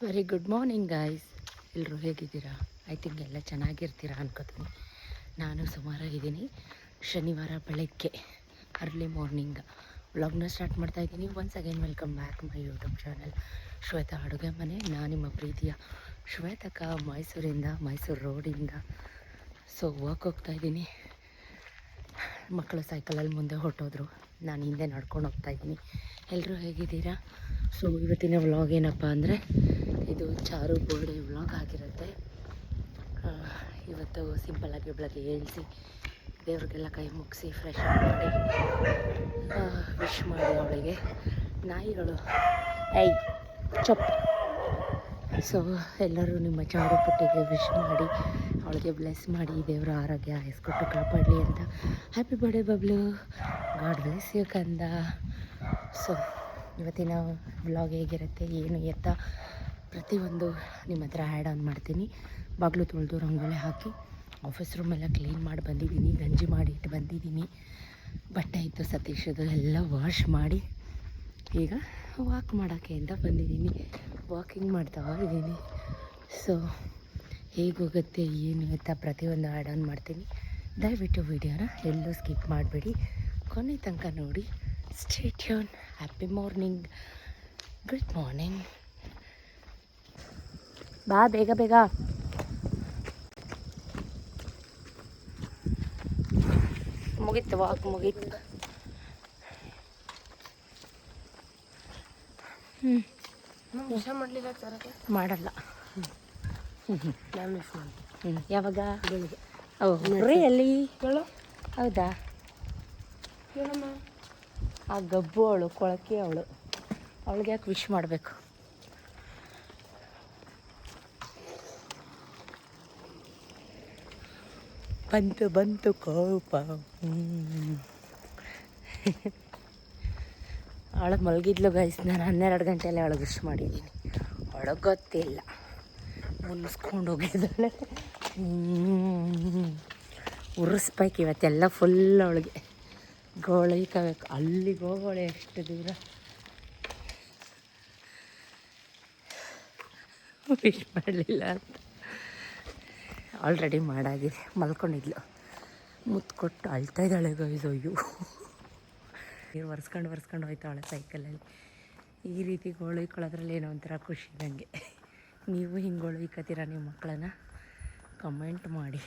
Very good morning guys. ಎಲ್ಲರೂ ಹೇಗಿದ್ದೀರಾ? I think ಎಲ್ಲ ಚೆನ್ನಾಗಿರ್ತೀರಾ ಅನ್ಕೋತೀನಿ. ನಾನು ಸುಮಾರಾಗಿದ್ದೀನಿ. ಶನಿವಾರ ಬೆಳಗ್ಗೆ ಅರ್ಲಿ ಮಾರ್ನಿಂಗ್ ವ್ಲಾಗ್ನ ಸ್ಟಾರ್ಟ್ ಮಾಡ್ತಾಯಿದ್ದೀನಿ. Once again welcome back my YouTube channel Shweta ಅಡುಗೆ ಮನೆ. ನಾನು ನಿಮ್ಮ ಪ್ರೀತಿಯ ಶ್ವೇತಕ, ಮೈಸೂರು ರೋಡಿಂದ. ಸೊ ವಾಕ್ ಹೋಗ್ತಾಯಿದ್ದೀನಿ. ಮಕ್ಕಳು ಸೈಕಲಲ್ಲಿ ಮುಂದೆ ಹೊರಟೋದ್ರು, ನಾನು ಹಿಂದೆ ನಡ್ಕೊಂಡು ಹೋಗ್ತಾಯಿದ್ದೀನಿ. ಎಲ್ಲರೂ ಹೇಗಿದ್ದೀರಾ? ಸೊ ಇವತ್ತಿನ ವ್ಲಾಗ್ ಏನಪ್ಪ ಅಂದರೆ, ಇದು ಚಾರು ಬರ್ಡೇ ವ್ಲಾಗ್ ಆಗಿರುತ್ತೆ. ಇವತ್ತು ಸಿಂಪಲ್ಲಾಗಿ ಬೆಳಗ್ಗೆ ಏಳಿಸಿ ದೇವ್ರಿಗೆಲ್ಲ ಕೈ ಮುಗಿಸಿ ಫ್ರೆಶ್ ಮಾಡಿ ವಿಶ್ ಮಾಡಿ ಅವಳಿಗೆ ನಾಯಿಗಳು ಐ ಚಪ್. ಸೊ ಎಲ್ಲರೂ ನಿಮ್ಮ ಚಾರು ಪುಟ್ಟಿಗೆ ವಿಶ್ ಮಾಡಿ ಅವಳಿಗೆ ಬ್ಲೆಸ್ ಮಾಡಿ ದೇವರ ಆರೋಗ್ಯ ಆಯಸ್ಕೊಟ್ಟು ಕಾಪಾಡಲಿ ಅಂತ. Happy birthday Bablu, god bless you ಕಂದ. ಸೊ ಇವತ್ತಿನ ವ್ಲಾಗ್ ಹೇಗಿರುತ್ತೆ ಏನು ಎತ್ತ ಪ್ರತಿಯೊಂದು ನಿಮ್ಮ ಹತ್ರ ಆ್ಯಡ್ ಆನ್ ಮಾಡ್ತೀನಿ. ಬಾಗಿಲು ತೊಳೆದು ರಂಗೋಲಿ ಹಾಕಿ ಆಫೀಸ್ ರೂಮೆಲ್ಲ ಕ್ಲೀನ್ ಮಾಡಿ ಬಂದಿದ್ದೀನಿ. ಗಂಜಿ ಮಾಡಿ ಇಟ್ಟು ಬಂದಿದ್ದೀನಿ. ಬಟ್ಟೆ ಇತ್ತು ಸತೀಶದು ಎಲ್ಲ ವಾಶ್ ಮಾಡಿ ಈಗ ವಾಕ್ ಮಾಡೋಕ್ಕೆ ಅಂತ ಬಂದಿದ್ದೀನಿ. ವಾಕಿಂಗ್ ಮಾಡ್ತಾ ಇದ್ದೀನಿ. ಸೊ ಹೇಗೋಗುತ್ತೆ ಏನು ಅಂತ ಪ್ರತಿಯೊಂದು ಆ್ಯಡ್ ಆನ್ ಮಾಡ್ತೀನಿ. ದಯವಿಟ್ಟು ವಿಡಿಯೋನ ಎಲ್ಲೂ ಸ್ಕಿಪ್ ಮಾಡಬೇಡಿ, ಕೊನೆ ತನಕ ನೋಡಿ. Stay tune. Happy morning, good morning. ಬಾ ಬೇಗ ಬೇಗ. ಮುಗೀತು, ವಾಕ್ ಮುಗೀತು. ಮಾಡಲ್ಲ. ಯಾವಾಗ? ಬೆಳಿಗ್ಗೆ. ರಿಯಲಿ? ಹೌದಾ? ಆ ಗಬ್ಬು ಅವಳು, ಕೊಳಕೆ ಅವಳು, ಅವಳಿಗೆ ಯಾಕೆ ವಿಶ್ ಮಾಡಬೇಕು? ಬಂತು ಕೋಪ. ಅವಳು ಮಲಗಿದ್ಲು ಗೈಸ್. ನಾನು 12 ಗಂಟೆಯಲ್ಲೇ ಅವಳಿಗೆ ವಿಶ್ ಮಾಡಿದ್ದೀನಿ. ಅವಳಿಗೆ ಗೊತ್ತಿಲ್ಲ, ಮುನ್ನಿಸ್ಕೊಂಡು ಹೋಗಿದ್ದಾಳೆ. ಉರಿಸ್ಬೇಕು ಇವತ್ತೆಲ್ಲ ಫುಲ್. ಅವಳಿಗೆ ಗೋಳೈಕಬೇಕು. ಅಲ್ಲಿಗೆ ಹೋಗೋಳೆ ಎಷ್ಟು ದೂರ. ವಿಶ್ ಮಾಡಲಿಲ್ಲ ಅಂತ ಆಲ್ರೆಡಿ ಮಾಡಾಗಿದೆ. ಮಲ್ಕೊಂಡಿದ್ಲು, ಮುತ್ತು ಕೊಟ್ಟು ಅಳ್ತಾ ಇದ್ದಾಳೆ ಗೈಸ್. ಅಯ್ಯೋ, ನೀರು ಒರೆಸ್ಕೊಂಡು ಹೋಯ್ತಾವಳೆ ಸೈಕಲಲ್ಲಿ. ಈ ರೀತಿ ಗೋಳೈಕೊಳ್ಳೋದ್ರಲ್ಲಿ ಏನೋ ಒಂಥರ ಖುಷಿ ನನಗೆ. ನೀವು ಹಿಂಗೆ ಗೋಳೈಕತ್ತೀರ ನಿಮ್ಮ ಮಕ್ಕಳನ್ನ? ಕಮೆಂಟ್ ಮಾಡಿ.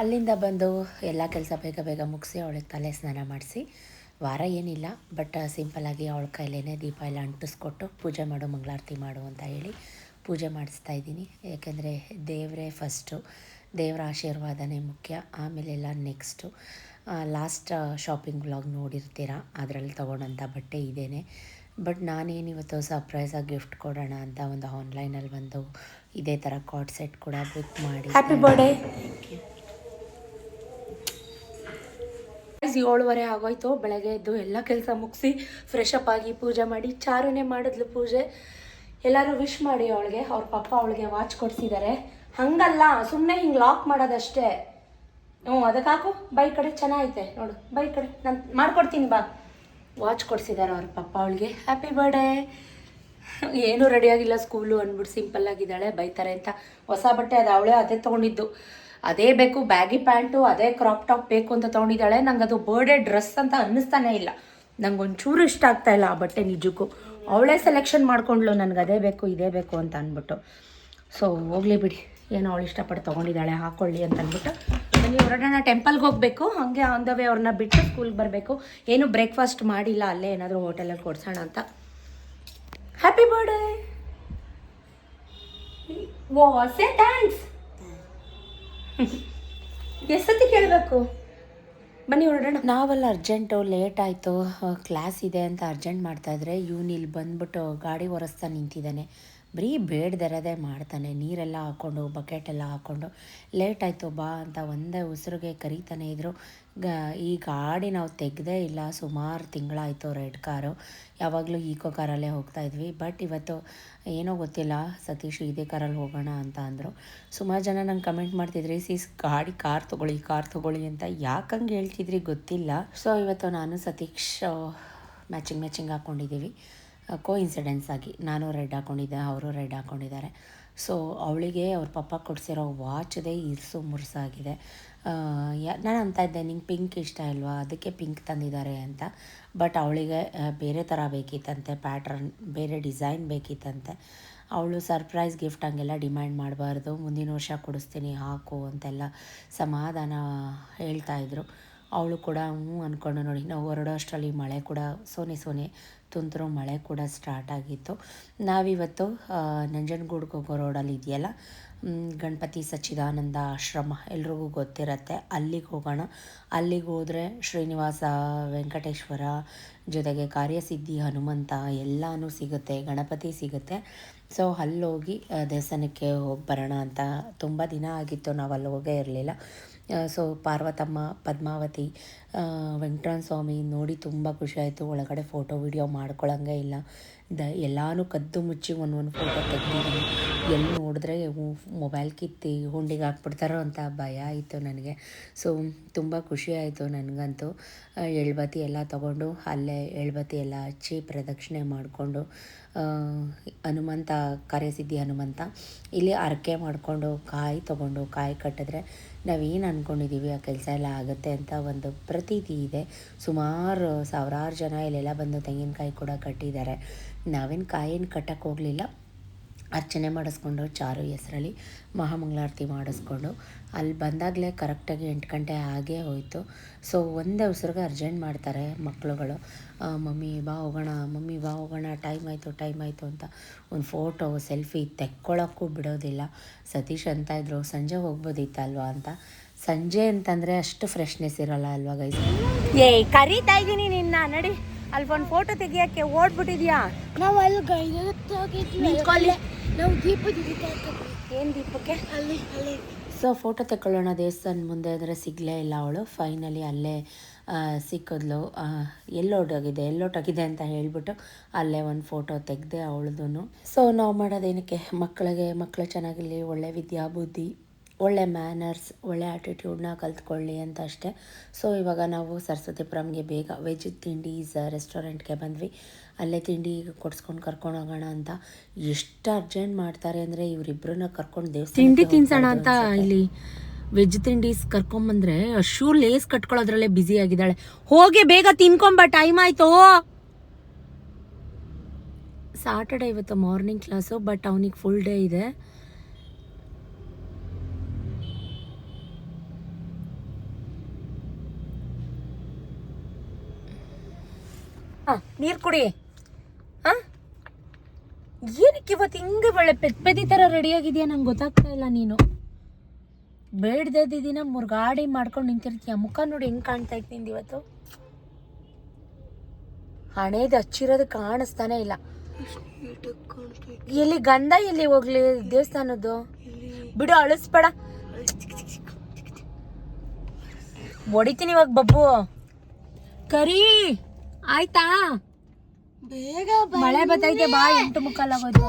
ಅಲ್ಲಿಂದ ಬಂದು ಎಲ್ಲ ಕೆಲಸ ಬೇಗ ಬೇಗ ಮುಗಿಸಿ ಅವಳಿಗೆ ತಲೆ ಸ್ನಾನ ಮಾಡಿಸಿ, ವಾರ ಏನಿಲ್ಲ ಬಟ್ ಸಿಂಪಲ್ಲಾಗಿ ಅವಳ ಕೈಲೇ ದೀಪ ಎಲ್ಲ ಅಂಟಿಸ್ಕೊಟ್ಟು ಪೂಜೆ ಮಾಡು, ಮಂಗಳಾರತಿ ಮಾಡು ಅಂತ ಹೇಳಿ ಪೂಜೆ ಮಾಡಿಸ್ತಾ ಇದ್ದೀನಿ. ಏಕೆಂದರೆ ದೇವರೇ ಫಸ್ಟು, ದೇವರ ಆಶೀರ್ವಾದನೇ ಮುಖ್ಯ, ಆಮೇಲೆಲ್ಲ ನೆಕ್ಸ್ಟು. ಲಾಸ್ಟ್ ಶಾಪಿಂಗ್ ವ್ಲಾಗ್ ನೋಡಿರ್ತೀರ, ಅದರಲ್ಲಿ ತೊಗೊಂಡಂಥ ಬಟ್ಟೆ ಇದೇನೆ. ಬಟ್ ನಾನೇನಿವತ್ತು ಸರ್ಪ್ರೈಸಾಗಿ ಗಿಫ್ಟ್ ಕೊಡೋಣ ಅಂತ ಒಂದು ಆನ್ಲೈನಲ್ಲಿ ಒಂದು ಇದೇ ಥರ ಕಾರ್ಡ್ ಸೆಟ್ ಕೂಡ ಬುಕ್ ಮಾಡಿ. Happy birthday. 7:30 ಆಗೋಯ್ತು. ಬೆಳಗ್ಗೆ ಎದ್ದು ಎಲ್ಲ ಕೆಲಸ ಮುಗಿಸಿ ಫ್ರೆಶ್ ಅಪ್ ಆಗಿ ಪೂಜೆ ಮಾಡಿ, ಚಾರುನೇ ಮಾಡಿದ್ಲು ಪೂಜೆ. ಎಲ್ಲರೂ ವಿಶ್ ಮಾಡಿ ಅವಳಿಗೆ. ಅವ್ರ ಪಪ್ಪ ಅವಳಿಗೆ ವಾಚ್ ಕೊಡಿಸಿದ್ದಾರೆ. ಹಂಗಲ್ಲ, ಸುಮ್ಮನೆ ಹಿಂಗೆ ಲಾಕ್ ಮಾಡೋದಷ್ಟೇ. ಅದಕ್ಕೆ ಹಾಕು. ಬೈ ಕಡೆ ಚೆನ್ನಾಗೈತೆ ನೋಡು, ಬೈ ಕಡೆ ನಾನು ಮಾಡ್ಕೊಡ್ತೀನಿ ಬಾ. ವಾಚ್ ಕೊಡಿಸಿದ್ದಾರೆ ಅವ್ರ ಪಪ್ಪ ಅವಳಿಗೆ. Happy birthday. ಏನೂ ರೆಡಿಯಾಗಿಲ್ಲ, ಸ್ಕೂಲು ಅಂದ್ಬಿಟ್ಟು ಸಿಂಪಲ್ಲಾಗಿದ್ದಾಳೆ. ಬೈತಾರೆ ಅಂತ ಹೊಸ ಬಟ್ಟೆ ಅದು ಅವಳೇ ಅದೇ ತೊಗೊಂಡಿದ್ದು, ಅದೇ ಬೇಕು, ಬ್ಯಾಗಿ ಪ್ಯಾಂಟು, ಅದೇ ಕ್ರಾಪ್ ಟಾಪ್ ಬೇಕು ಅಂತ ತೊಗೊಂಡಿದ್ದಾಳೆ. ನಂಗೆ ಅದು ಬರ್ಡೇ ಡ್ರೆಸ್ ಅಂತ ಅನ್ನಿಸ್ತಾನೆ ಇಲ್ಲ. ನಂಗೆ ಒಂಚೂರು ಇಷ್ಟ ಆಗ್ತಾಯಿಲ್ಲ ಆ ಬಟ್ಟೆ ನಿಜಕ್ಕೂ. ಅವಳೇ ಸೆಲೆಕ್ಷನ್ ಮಾಡ್ಕೊಂಡ್ಳು, ನನಗೆ ಅದೇ ಬೇಕು ಇದೇ ಬೇಕು ಅಂತ ಅಂದ್ಬಿಟ್ಟು. ಸೊ ಹೋಗಲಿ ಬಿಡಿ, ಏನೋ ಅವಳು ಇಷ್ಟಪಟ್ಟು ತೊಗೊಂಡಿದ್ದಾಳೆ, ಹಾಕ್ಕೊಳ್ಳಿ ಅಂತ ಅಂದ್ಬಿಟ್ಟು ಬನ್ನಿ ಹೊರಡೋಣ. ಟೆಂಪಲ್ಗೆ ಹೋಗಬೇಕು, ಹಾಗೆ ಆನ್ ದ ವೇ ಅವ್ರನ್ನ ಬಿಟ್ಟು ಸ್ಕೂಲ್ಗೆ ಬರಬೇಕು. ಏನು ಬ್ರೇಕ್ಫಾಸ್ಟ್ ಮಾಡಿಲ್ಲ, ಅಲ್ಲೇ ಏನಾದರೂ ಹೋಟೆಲಲ್ಲಿ ಕೊಡ್ಸೋಣ ಅಂತ. Happy birthday. Oh say thanks. ಎಷ್ಟೊತ್ತಿ ಕೇಳಬೇಕು? ಬನ್ನಿ ಹೊರಡೋಣ. ನಾವೆಲ್ಲ ಅರ್ಜೆಂಟು, ಲೇಟ್ ಆಯಿತು, ಕ್ಲಾಸ್ ಇದೆ ಅಂತ ಅರ್ಜೆಂಟ್ ಮಾಡ್ತಾಯಿದ್ರೆ ಇವನು ಇಲ್ಲಿ ಬಂದ್ಬಿಟ್ಟು ಗಾಡಿ ಒರೆಸ್ತಾ ನಿಂತಿದ್ದಾನೆ. ಬರೀ ಬೇಡ್ದಿರೋದೇ ಮಾಡ್ತಾನೆ. ನೀರೆಲ್ಲ ಹಾಕ್ಕೊಂಡು, ಬಕೆಟೆಲ್ಲ ಹಾಕ್ಕೊಂಡು, ಲೇಟ್ ಆಯಿತು ಬಾ ಅಂತ ಒಂದೇ ಉಸಿರಿಗೆ ಕರೀತಾನೆ ಇದ್ದರು. ಈ ಗಾಡಿ ನಾವು ತೆಗೆದೇ ಇಲ್ಲ, ಸುಮಾರು ತಿಂಗಳಾಯಿತು. ರೆಡ್ ಕಾರು, ಯಾವಾಗಲೂ ಈಕೋ ಕಾರಲ್ಲೇ ಹೋಗ್ತಾಯಿದ್ವಿ. ಬಟ್ ಇವತ್ತು ಏನೋ ಗೊತ್ತಿಲ್ಲ, ಸತೀಶ್ ಇದೇ ಕಾರಲ್ಲಿ ಹೋಗೋಣ ಅಂತ ಅಂದರು. ಸುಮಾರು ಜನ ನಂಗೆ ಕಮೆಂಟ್ ಮಾಡ್ತಿದ್ರಿ, ಕಾರ್ ತೊಗೊಳ್ಳಿ ಅಂತ. ಯಾಕಂಗೆ ಹೇಳ್ತಿದ್ರಿ ಗೊತ್ತಿಲ್ಲ. ಸೊ ಇವತ್ತು ನಾನು ಸತೀಶ್ ಮ್ಯಾಚಿಂಗ್ ಹಾಕ್ಕೊಂಡಿದ್ದೀವಿ. ಕೋಇನ್ಸಿಡೆನ್ಸ್ ಆಗಿ ನಾನು ರೆಡ್ ಹಾಕ್ಕೊಂಡಿದ್ದೆ, ಅವರು ರೆಡ್ ಹಾಕ್ಕೊಂಡಿದ್ದಾರೆ. ಸೊ ಅವಳಿಗೆ ಅವ್ರ ಪಪ್ಪ ಕೊಡಿಸಿರೋ ವಾಚ್ದೇ ಇರ್ಸು ಮುರ್ಸಾಗಿದೆ. ನಾನು ಅಂತ ಇದ್ದೆ, ನಿಂಗೆ ಪಿಂಕ್ ಇಷ್ಟ ಇಲ್ವಾ, ಅದಕ್ಕೆ ಪಿಂಕ್ ತಂದಿದ್ದಾರೆ ಅಂತ. ಬಟ್ ಅವಳಿಗೆ ಬೇರೆ ಥರ ಬೇಕಿತ್ತಂತೆ, ಪ್ಯಾಟ್ರನ್ ಬೇರೆ ಡಿಸೈನ್ ಬೇಕಿತ್ತಂತೆ. ಅವಳು ಸರ್ಪ್ರೈಸ್ ಗಿಫ್ಟ್ ಹಂಗೆಲ್ಲ ಡಿಮ್ಯಾಂಡ್ ಮಾಡಬಾರ್ದು, ಮುಂದಿನ ವರ್ಷ ಕೊಡಿಸ್ತೀನಿ ಹಾಕು ಅಂತೆಲ್ಲ ಸಮಾಧಾನ ಹೇಳ್ತಾಯಿದ್ರು. ಅವಳು ಕೂಡ ಹ್ಞೂ ಅಂದ್ಕೊಂಡು ನೋಡಿ, ನಾವು ಹೊರಡೋ ಅಷ್ಟರಲ್ಲಿ ಮಳೆ ಕೂಡ ಸೋನೆ ತುಂತುರು ಮಳೆ ಕೂಡ ಸ್ಟಾರ್ಟ್ ಆಗಿತ್ತು. ನಾವಿವತ್ತು ನಂಜನಗೂಡಿಗೆ ಹೋಗೋ ರೋಡಲ್ಲಿ ಇದೆಯಲ್ಲ, ಗಣಪತಿ ಸಚ್ಚಿದಾನಂದ ಆಶ್ರಮ ಎಲ್ರಿಗೂ ಗೊತ್ತಿರತ್ತೆ, ಅಲ್ಲಿಗೆ ಹೋಗೋಣ. ಅಲ್ಲಿಗೆ ಹೋದರೆ ಶ್ರೀನಿವಾಸ ವೆಂಕಟೇಶ್ವರ ಜೊತೆಗೆ ಕಾರ್ಯಸಿದ್ಧಿ ಹನುಮಂತ ಎಲ್ಲನೂ ಸಿಗುತ್ತೆ, ಗಣಪತಿ ಸಿಗುತ್ತೆ. ಸೊ ಅಲ್ಲೋಗಿ ದೇವಸ್ಥಾನಕ್ಕೆ ಹೋಗಿ ಬರೋಣ ಅಂತ. ತುಂಬ ದಿನ ಆಗಿತ್ತು ನಾವು ಅಲ್ಲಿ ಹೋಗೇ ಇರಲಿಲ್ಲ. ಸೊ ಪಾರ್ವತಮ್ಮ, ಪದ್ಮಾವತಿ, ವೆಂಕಟರಮಣ ಸ್ವಾಮಿ ನೋಡಿ ತುಂಬ ಖುಷಿಯಾಯಿತು. ಒಳಗಡೆ ಫೋಟೋ ವಿಡಿಯೋ ಮಾಡ್ಕೊಳ್ಳೋಂಗೆ ಇಲ್ಲ, ಎಲ್ಲನೂ ಕದ್ದು ಮುಚ್ಚಿ ಒಂದು ಫೋಟೋ ತೆಗ್ದಿದ್ದೀನಿ. ಎಲ್ಲಿ ನೋಡಿದ್ರೆ ಮೊಬೈಲ್ ಕಿತ್ತಿ ಹುಂಡಿಗೆ ಹಾಕ್ಬಿಡ್ತಾರೋ ಅಂತ ಭಯ ಆಯಿತು ನನಗೆ. ಸೊ ತುಂಬ ಖುಷಿಯಾಯಿತು ನನಗಂತೂ. ಎಳ್ಬತ್ತಿ ಎಲ್ಲ ತೊಗೊಂಡು ಅಲ್ಲೇ ಎಳ್ಬತ್ತಿ ಎಲ್ಲ ಹಚ್ಚಿ ಪ್ರದಕ್ಷಿಣೆ ಮಾಡಿಕೊಂಡು ಹನುಮಂತ, ಕಾರ್ಯಸಿದ್ಧಿ ಹನುಮಂತ ಇಲ್ಲಿ ಹರಕೆ ಮಾಡಿಕೊಂಡು ಕಾಯಿ ತೊಗೊಂಡು ಕಾಯಿ ಕಟ್ಟಿದ್ರೆ ನಾವೇನು ಅಂದ್ಕೊಂಡಿದ್ದೀವಿ ಆ ಕೆಲಸ ಎಲ್ಲ ಆಗುತ್ತೆ ಅಂತ ಒಂದು ಪ್ರತೀತಿ ಇದೆ. ಸುಮಾರು ಸಾವಿರಾರು ಜನ ಇಲ್ಲೆಲ್ಲ ಬಂದು ತೆಂಗಿನಕಾಯಿ ಕೂಡ ಕಟ್ಟಿದ್ದಾರೆ. ನಾವೇನು ಕಾಯಿನ ಕಟ್ಟಕ್ಕೆ ಹೋಗಲಿಲ್ಲ, ಅರ್ಚನೆ ಮಾಡಿಸ್ಕೊಂಡು ಚಾರು ಹೆಸರಲ್ಲಿ ಮಹಾಮಂಗಳಾರತಿ ಮಾಡಿಸ್ಕೊಂಡು ಅಲ್ಲಿ ಬಂದಾಗಲೇ ಕರೆಕ್ಟಾಗಿ 8 ಗಂಟೆ ಆಗೇ ಹೋಯಿತು. ಸೊ ಒಂದೇ ಉಸಿರಿಗೆ ಅರ್ಜೆಂಟ್ ಮಾಡ್ತಾರೆ ಮಕ್ಕಳುಗಳು, ಮಮ್ಮಿ ಬಾ ಹೋಗೋಣ, ಮಮ್ಮಿ ಬಾ ಹೋಗೋಣ, ಟೈಮ್ ಆಯಿತು ಅಂತ. ಒಂದು ಫೋಟೋ ಸೆಲ್ಫಿ ತೆಕ್ಕೊಳ್ಳೋಕ್ಕೂ ಬಿಡೋದಿಲ್ಲ. ಸತೀಶ್ ಅಂತ ಇದ್ರು, ಸಂಜೆ ಹೋಗ್ಬೋದಿತ್ತಲ್ವಾ ಅಂತ. ಸಂಜೆ ಅಂತಂದರೆ ಅಷ್ಟು ಫ್ರೆಶ್ನೆಸ್ ಇರೋಲ್ಲ ಅಲ್ವಾ ಗೈಸ್. ಕರೀತಾ ಇದ್ದೀನಿ ನಿನ್ನ, ನಡಿ ಅಲ್ಲಿ ಒಂದು ಫೋಟೋ ತೆಗಿಯೋಕ್ಕೆ ಓಡ್ಬಿಟ್ಟಿದ್ಯಾ. ನಾವು ಅಲ್ಲಿ ನಾವು ಏನು ದೀಪಕ್ಕೆ ಅಲ್ಲಿ. ಸೊ ಫೋಟೋ ತಗೊಳ್ಳೋಣ ದೇವಸ್ಥಾನ ಮುಂದೆ ಅಂದರೆ ಸಿಗಲೇ ಇಲ್ಲ ಅವಳು. ಫೈನಲಿ ಅಲ್ಲೇ ಸಿಕ್ಕಿದ್ಲು. ಎಲ್ಲೋಟಾಗಿದೆ ಅಂತ ಹೇಳಿಬಿಟ್ಟು ಅಲ್ಲೇ ಒಂದು ಫೋಟೋ ತೆಗೆದೆ ಅವಳದು. ಸೊ ನಾವು ಮಾಡೋದೇನಕ್ಕೆ, ಮಕ್ಕಳು ಚೆನ್ನಾಗಿರಲಿ, ಒಳ್ಳೆ ವಿದ್ಯಾ ಬುದ್ಧಿ, ಒಳ್ಳೆ ಮ್ಯಾನರ್ಸ್, ಒಳ್ಳೆ ಆ್ಯಟಿಟ್ಯೂಡ್ನ ಕಲ್ತ್ಕೊಳ್ಳಿ ಅಂತ ಅಷ್ಟೇ. ಸೊ ಇವಾಗ ನಾವು ಸರಸ್ವತಿಪುರಂಗೆ ಬೇಗ ವೆಜ್ ತಿಂಡೀಸ್ ರೆಸ್ಟೋರೆಂಟ್ಗೆ ಬಂದ್ವಿ. ಅಲ್ಲೇ ತಿಂಡಿ ಕೊಡ್ಸ್ಕೊಂಡು ಕರ್ಕೊಂಡು ಹೋಗೋಣ ಅಂತ. ಎಷ್ಟು ಅರ್ಜೆಂಟ್ ಮಾಡ್ತಾರೆ ಅಂದರೆ ಇವರಿಬ್ಬರನ್ನ ಕರ್ಕೊಂಡು ದೇವಸ್ಥಾನ ತಿಂಡಿ ತಿನ್ಸೋಣ ಅಂತ ಇಲ್ಲಿ ವೆಜ್ ತಿಂಡೀಸ್ ಕರ್ಕೊಂಬಂದ್ರೆ ಶೂ ಲೇಸ್ ಕಟ್ಕೊಳ್ಳೋದ್ರಲ್ಲೇ ಬ್ಯುಸಿ ಆಗಿದ್ದಾಳೆ. ಹೋಗಿ ಬೇಗ ತಿನ್ಕೊಂಬ, ಟೈಮ್ ಆಯಿತು. ಸಾಟರ್ಡೆ ಇವತ್ತು ಮಾರ್ನಿಂಗ್ ಕ್ಲಾಸು, ಬಟ್ ಅವನಿಗೆ ಫುಲ್ ಡೇ ಇದೆ. ನೀರು ಕುಡಿ. ಏನಕ್ಕೆ ಇವತ್ತು ಹಿಂಗೆ ಒಳ್ಳೆ ಪೆದ್ದಿ ಥರ ರೆಡಿಯಾಗಿದೆಯಾ, ನಂಗೆ ಗೊತ್ತಾಗ್ತಾ ಇಲ್ಲ. ನೀನು ಬೇಡದೇ ದಿನ ಮುರ್ಗಾಡಿ ಮಾಡ್ಕೊಂಡು ನಿಂತಿರ್ತೀಯ. ಮುಖ ನೋಡಿ ಹೆಂಗೆ ಕಾಣ್ತಾ ಇತ್ತು ಇವತ್ತು. ಹಣೇದು ಹಚ್ಚಿರೋದು ಕಾಣಿಸ್ತಾನೆ ಇಲ್ಲ. ಎಲ್ಲಿ ಗಂಧ ಎಲ್ಲಿ ಹೋಗ್ಲಿ ದೇವಸ್ಥಾನದ್ದು, ಬಿಡು ಅಳಿಸ್ಬೇಡ. ಹೊಡಿತೀನಿ ಇವಾಗ ಬಬ್ಬು. ಕರಿ ಆಯ್ತಾ, ಬೇಗ ಮಳೆ ಬತ್ತೈತೆ, ಬಾ. 8:45 ಆಗೋಯ್ತು.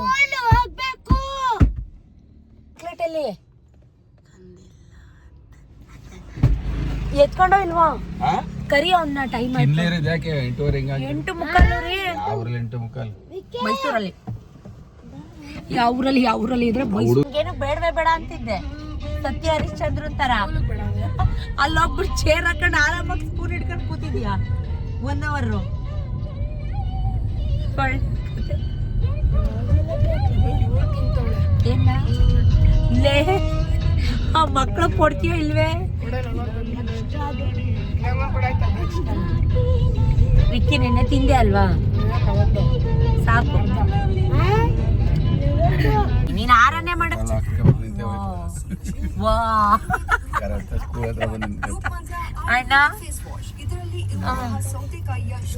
ಚಾಕ್ಲೇಟಲ್ಲಿ ಎತ್ಕೊಂಡೋ ಇಲ್ವಾ ಕರಿ ಅವನ್ನ. ಟೈಮ್ ಆಯ್ತು. 8:45 ಮೈಸೂರಲ್ಲಿ. ಯಾವ ಊರಲ್ಲಿ ಇದ್ರೆ ಏನು ಬೇಡವೇ ಬೇಡ ಅಂತಿದ್ದೆ. ಸತ್ಯ ಹರಿಶ್ಚಂದ್ರ ತರ ಅಲ್ಲೊಬ್ರು ಚೇರ್ ಹಾಕೊಂಡು ಆರಾಮಾಗಿ ಸ್ಪೂನ್ ಹಿಡ್ಕೊಂಡು ಕೂತಿದ್ಯಾ 1 ಅವರ್. ಇಲ್ಲೇ ಆ ಮಕ್ಕಳು ಕೊಡ್ತೀಯೋ ಇಲ್ವೇ? ವಿಕ್ಕಿ ನೆನ್ನೆ ತಿಂದೆ ಅಲ್ವಾ, ಸಾಕು. ನೀನ್ ಆರನ್ನೇ ಮಾಡ. ಅಣ್ಣ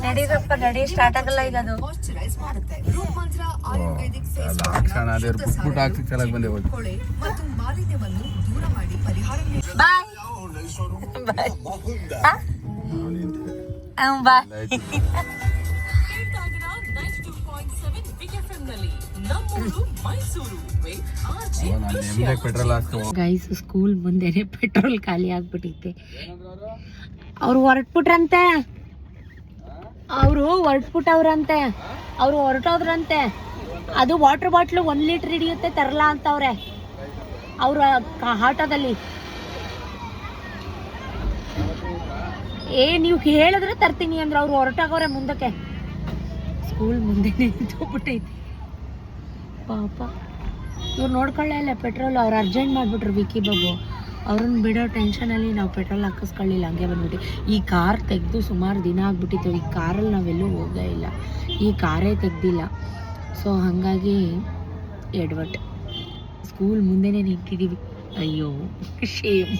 ನಡೀರಪ್ಪ, ನಡಿ. ಸ್ಟಾರ್ಟ್ ಆಗಲ್ಲ ಈಗ ಅದು. ಬಾಯ್ ಬಾಯ್. ಗೈಸ್ ಸ್ಕೂಲ್ ಮುಂದೆನೆ ಪೆಟ್ರೋಲ್ ಖಾಲಿ ಆಗ್ಬಿಟ್ಟಿತ್ತೆ. ಅವ್ರು ಹೊರಟ್ಬಿಟ್ರಂತೆ. ಅವರು ಹೊರಟ್ಬಿಟ್ಟವ್ರಂತೆ, ಅವರು ಹೊರಟೋದ್ರಂತೆ. ಅದು ವಾಟರ್ ಬಾಟ್ಲು 1 ಲೀಟ್ರ್ ಹಿಡಿಯುತ್ತೆ ತರಲ್ಲ ಅಂತವ್ರೆ ಅವ್ರ ಆಟೋದಲ್ಲಿ. ನೀವು ಹೇಳಿದ್ರೆ ತರ್ತೀನಿ ಅಂದ್ರೆ ಅವ್ರು ಹೊರಟಾಗವ್ರೆ ಮುಂದಕ್ಕೆ. ಸ್ಕೂಲ್ ಮುಂದೆ ನಿಂತೋಗ್ಬಿಟ್ಟೈತಿ ಪಾಪ. ಇವ್ರು ನೋಡ್ಕೊಳ್ಳೇ ಇಲ್ಲ ಪೆಟ್ರೋಲ್. ಅವ್ರು ಅರ್ಜೆಂಟ್ ಮಾಡಿಬಿಟ್ರು ವಿಕ್ಕಿ ಬಾಬು. ಅವ್ರನ್ನ ಬಿಡೋ ಟೆನ್ಷನಲ್ಲಿ ನಾವು ಪೆಟ್ರೋಲ್ ಹಾಕಿಸ್ಕೊಳ್ಳಿಲ್ಲ, ಹಂಗೆ ಬಂದ್ಬಿಟ್ಟು. ಈ ಕಾರ್ ತೆಗೆದು ಸುಮಾರು ದಿನ ಆಗ್ಬಿಟ್ಟಿತ್ತು. ಈ ಕಾರಲ್ಲಿ ನಾವೆಲ್ಲೂ ಹೋಗೇ ಇಲ್ಲ, ಈ ಕಾರೇ ತೆಗ್ದಿಲ್ಲ. ಸೊ ಹಾಗಾಗಿ ಎಡ್ವಟ್ ಸ್ಕೂಲ್ ಮುಂದೆನೇ ನಿಂತಿದ್ದೀವಿ. ಅಯ್ಯೋ ಶೇಮ್.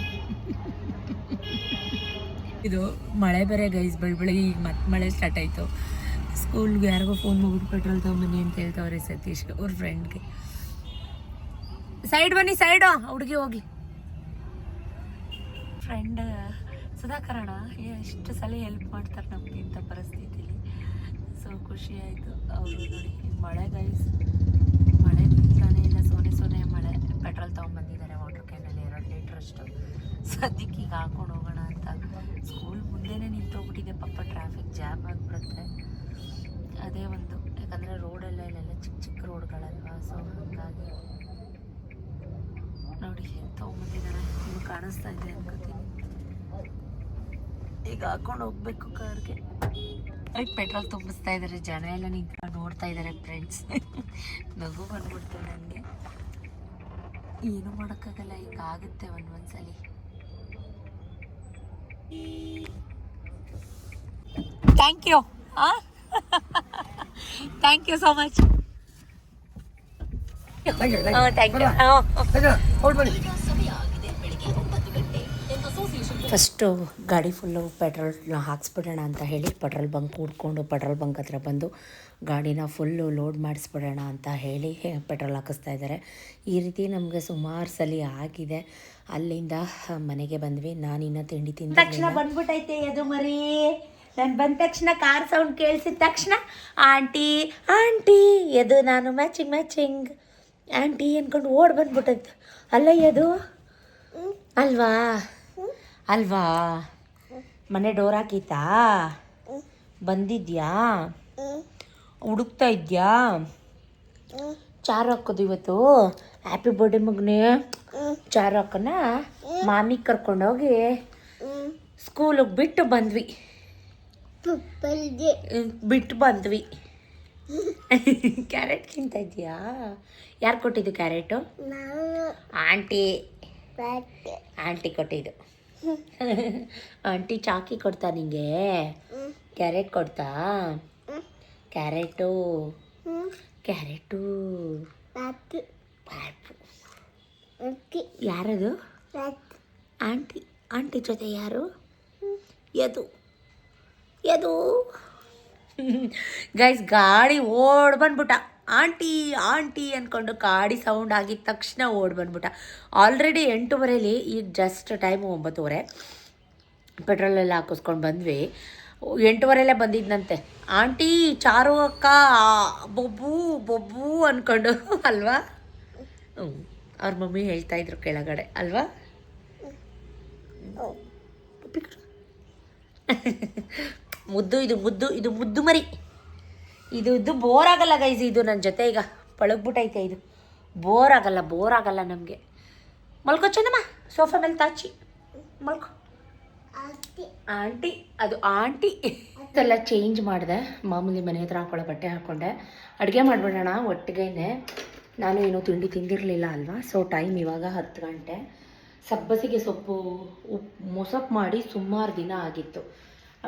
ಇದು ಮಳೆ ಬೇರೆ ಗೈಸ್, ಬೆಳಗ್ಗೆ ಈಗ ಮತ್ತೆ ಮಳೆ ಸ್ಟಾರ್ಟ್ ಆಯಿತು. ಸ್ಕೂಲ್ಗೆ ಯಾರಿಗೋ ಫೋನ್ ಮಾಡ್ಬಿಟ್ಟು ಪೆಟ್ರೋಲ್ ತೊಗೊಂಬನ್ನಿ ಅಂತ ಹೇಳ್ತವ್ರೆ ಸತೀಶ್ ಅವ್ರ ಫ್ರೆಂಡ್ಗೆ. ಸೈಡ್ ಬನ್ನಿ, ಸೈಡು ಹುಡುಗಿ ಹೋಗಿ. ಫ್ರೆಂಡ್ ಸುಧಾಕರಣ ಎಷ್ಟು ಸಲ ಹೆಲ್ಪ್ ಮಾಡ್ತಾರೆ ನಮಗೆ ಇಂಥ ಪರಿಸ್ಥಿತಿಲಿ. ಸೊ ಖುಷಿ ಆಯಿತು. ಅವರು ನೋಡಿ ಮಳೆ ಗೈಸ್, ಮಳೆ ನಿಲ್ತಾನೆ ಇಲ್ಲ, ಸೋನೆ ಮಳೆ. ಪೆಟ್ರೋಲ್ ತೊಗೊಂಬಂದಿದ್ದಾರೆ ವಾಟರ್ ಕ್ಯಾನಲ್ಲಿ 2 ಲೀಟ್ರ್ ಅಷ್ಟು. ಸದ್ಯಕ್ಕೆ ಈಗ ಹಾಕೊಂಡು ಹೋಗೋಣ ಅಂತ. ಸ್ಕೂಲ್ ಮುಂದೆನೇ ನಿಂತೋಗ್ಬಿಟ್ಟಿದೆ ಪಾಪ, ಟ್ರಾಫಿಕ್ ಜಾಮ್ ಆಗಿಬಿಡುತ್ತೆ. ಅದೇ ಒಂದು, ಯಾಕಂದರೆ ರೋಡೆಲ್ಲ ಇಲ್ಲೆಲ್ಲ ಚಿಕ್ಕ ಚಿಕ್ಕ ರೋಡ್ಗಳಲ್ವ. ಸೊ ಹಾಗಾಗಿ ನೋಡಿ ತೊಗೊಂಬಂದಿದ್ದಾರೆ. ನೀವು ಕಾಣಿಸ್ತಾ ಇದೆ ಅನ್ಕೋತೀನಿ. ಈಗ ಹಾಕೊಂಡು ಹೋಗ್ಬೇಕು ಕಾರ್ಗೆ. ಪೆಟ್ರೋಲ್ ತುಂಬಿಸ್ತಾ ಇದ್ದಾರೆ, ಜನ ಎಲ್ಲ ನಿಂತ್ಕೊಂಡು ನೋಡ್ತಾ ಇದ್ದಾರೆ ಫ್ರೆಂಡ್ಸ್. ನಗು ಬಂದ್ಬಿಡ್ತು ನನಗೆ. ಏನು ಮಾಡೋಕ್ಕಾಗಲ್ಲ, ಈಗ ಆಗುತ್ತೆ ಒಂದ್ಸಲಿ. Thank you, thank you so much. First ಗಾಡಿ ಫುಲ್ಲು ಪೆಟ್ರೋಲ್ ಹಾಕ್ಸ್ಬಿಡೋಣ ಅಂತ ಹೇಳಿ ಪೆಟ್ರೋಲ್ ಬಂಕ್ ಹುಡ್ಕೊಂಡು ಪೆಟ್ರೋಲ್ ಬಂಕ್ ಹತ್ರ ಬಂದು ಗಾಡಿನ ಫುಲ್ಲು ಲೋಡ್ ಮಾಡಿಸ್ಬಿಡೋಣ ಅಂತ ಹೇಳಿ ಪೆಟ್ರೋಲ್ ಹಾಕಿಸ್ತಾ ಇದ್ದಾರೆ. ಈ ರೀತಿ ನಮಗೆ ಸುಮಾರು ಸಲ ಆಗಿದೆ. ಅಲ್ಲಿಂದ ಮನೆಗೆ ಬಂದ್ವಿ. ನಾನಿನ್ನ ತಿಂಡಿ ತಿಂದ ತಕ್ಷಣ ಬಂದ್ಬಿಟ್ಟೈತೆ ಅದು ಮರಿ. ನಾನು ಬಂದ ತಕ್ಷಣ ಕಾರ್ ಸೌಂಡ್ ಕೇಳಿಸಿದ ತಕ್ಷಣ ಆಂಟಿ ಆಂಟಿ ಎದು, ನಾನು ಮ್ಯಾಚಿಂಗ್ ಆಂಟಿ ಅಂದ್ಕೊಂಡು ಓಡ್ ಬಂದ್ಬಿಟ್ಟೈತೆ. ಅಲ್ಲ ಅದು ಅಲ್ವಾ ಅಲ್ವಾ? ಮನೆ ಡೋರ್ ಹಾಕಿತಾ? ಬಂದಿದ್ಯಾ? ಹುಡುಕ್ತಾ ಇದ್ಯಾ? ಚಾರು ಹಾಕೋದು ಇವತ್ತು. ಹ್ಯಾಪಿ ಬರ್ಡೇ ಮಗನೇ. ಚಾರು ಹಾಕೋಣ. ಮಾಮಿ ಕರ್ಕೊಂಡೋಗಿ ಸ್ಕೂಲಿಗೆ ಬಿಟ್ಟು ಬಂದ್ವಿ. ಕ್ಯಾರೆಟ್ ತಿಂತ ಇದೆಯಾ? ಯಾರು ಕೊಟ್ಟಿದ್ದು ಕ್ಯಾರೆಟು? ಆಂಟಿ ಕೊಟ್ಟಿದ್ದು. ಆಂಟಿ ಚಾಕಿ ಕೊಡ್ತಾ ನಿಂಗೆ? ಕ್ಯಾರೆಟ್ ಕೊಡ್ತಾ? ಕ್ಯಾರೆಟು ಯಾರದು? ಆಂಟಿ ಜೊತೆ ಯಾರು? ಎದು ಗೈಸ್, ಗಾಡಿ ಓಡ್ ಬಂದ್ಬಿಟ್ಟ. ಆಂಟಿ ಅಂದ್ಕೊಂಡು ಗಾಡಿ ಸೌಂಡ್ ಆಗಿದ ತಕ್ಷಣ ಓಡ್ ಬಂದ್ಬಿಟ್ಟ. ಆಲ್ರೆಡಿ 8:30, ಈಗ ಜಸ್ಟ್ ಟೈಮು 9:30. ಪೆಟ್ರೋಲೆಲ್ಲ ಹಾಕಿಸ್ಕೊಂಡು ಬಂದ್ವಿ. 8:30 ಬಂದಿದ್ದಂತೆ. ಆಂಟಿ ಚಾರು ಅಕ್ಕ ಬೊಬ್ಬು ಅಂದ್ಕೊಂಡು ಅಲ್ವಾ? ಅವ್ರ ಮಮ್ಮಿ ಹೇಳ್ತಾಯಿದ್ರು ಕೆಳಗಡೆ ಅಲ್ವಾ? ಇದು ಮುದ್ದು ಮರಿ. ಇದು ಬೋರ್ ಆಗಲ್ಲ ಗೈಸ್. ಇದು ನನ್ನ ಜೊತೆ ಈಗ ಪಳಗ್ಬಿಟ್ಟೈತೆ. ಇದು ಬೋರ್ ಆಗಲ್ಲ ನಮಗೆ. ಮಲ್ಕೋ ಚೆನ್ನಮ್ಮ, ಸೋಫಾ ಮೇಲೆ ತಾಚಿ ಮಲ್ಕೋ. ಆಂಟಿ ಅದು ಆಂಟಿ ಎಲ್ಲ ಚೇಂಜ್ ಮಾಡಿದೆ. ಮಾಮೂಲಿ ಮನೆ ಹತ್ರ ಹಾಕೊಳ್ಳೋ ಬಟ್ಟೆ ಹಾಕ್ಕೊಂಡೆ. ಅಡುಗೆ ಮಾಡಿಬಿಡೋಣ ಒಟ್ಟಿಗೆನೆ. ನಾನು ಏನೋ ತಿಂಡಿ ತಿಂದಿರಲಿಲ್ಲ ಅಲ್ವಾ. ಸೊ ಟೈಮ್ ಇವಾಗ 10 ಗಂಟೆ. ಸಬ್ಬಸಿಗೆ ಸೊಪ್ಪು ಮೊಸಪ್ಪು ಮಾಡಿ ಸುಮಾರು ದಿನ ಆಗಿತ್ತು.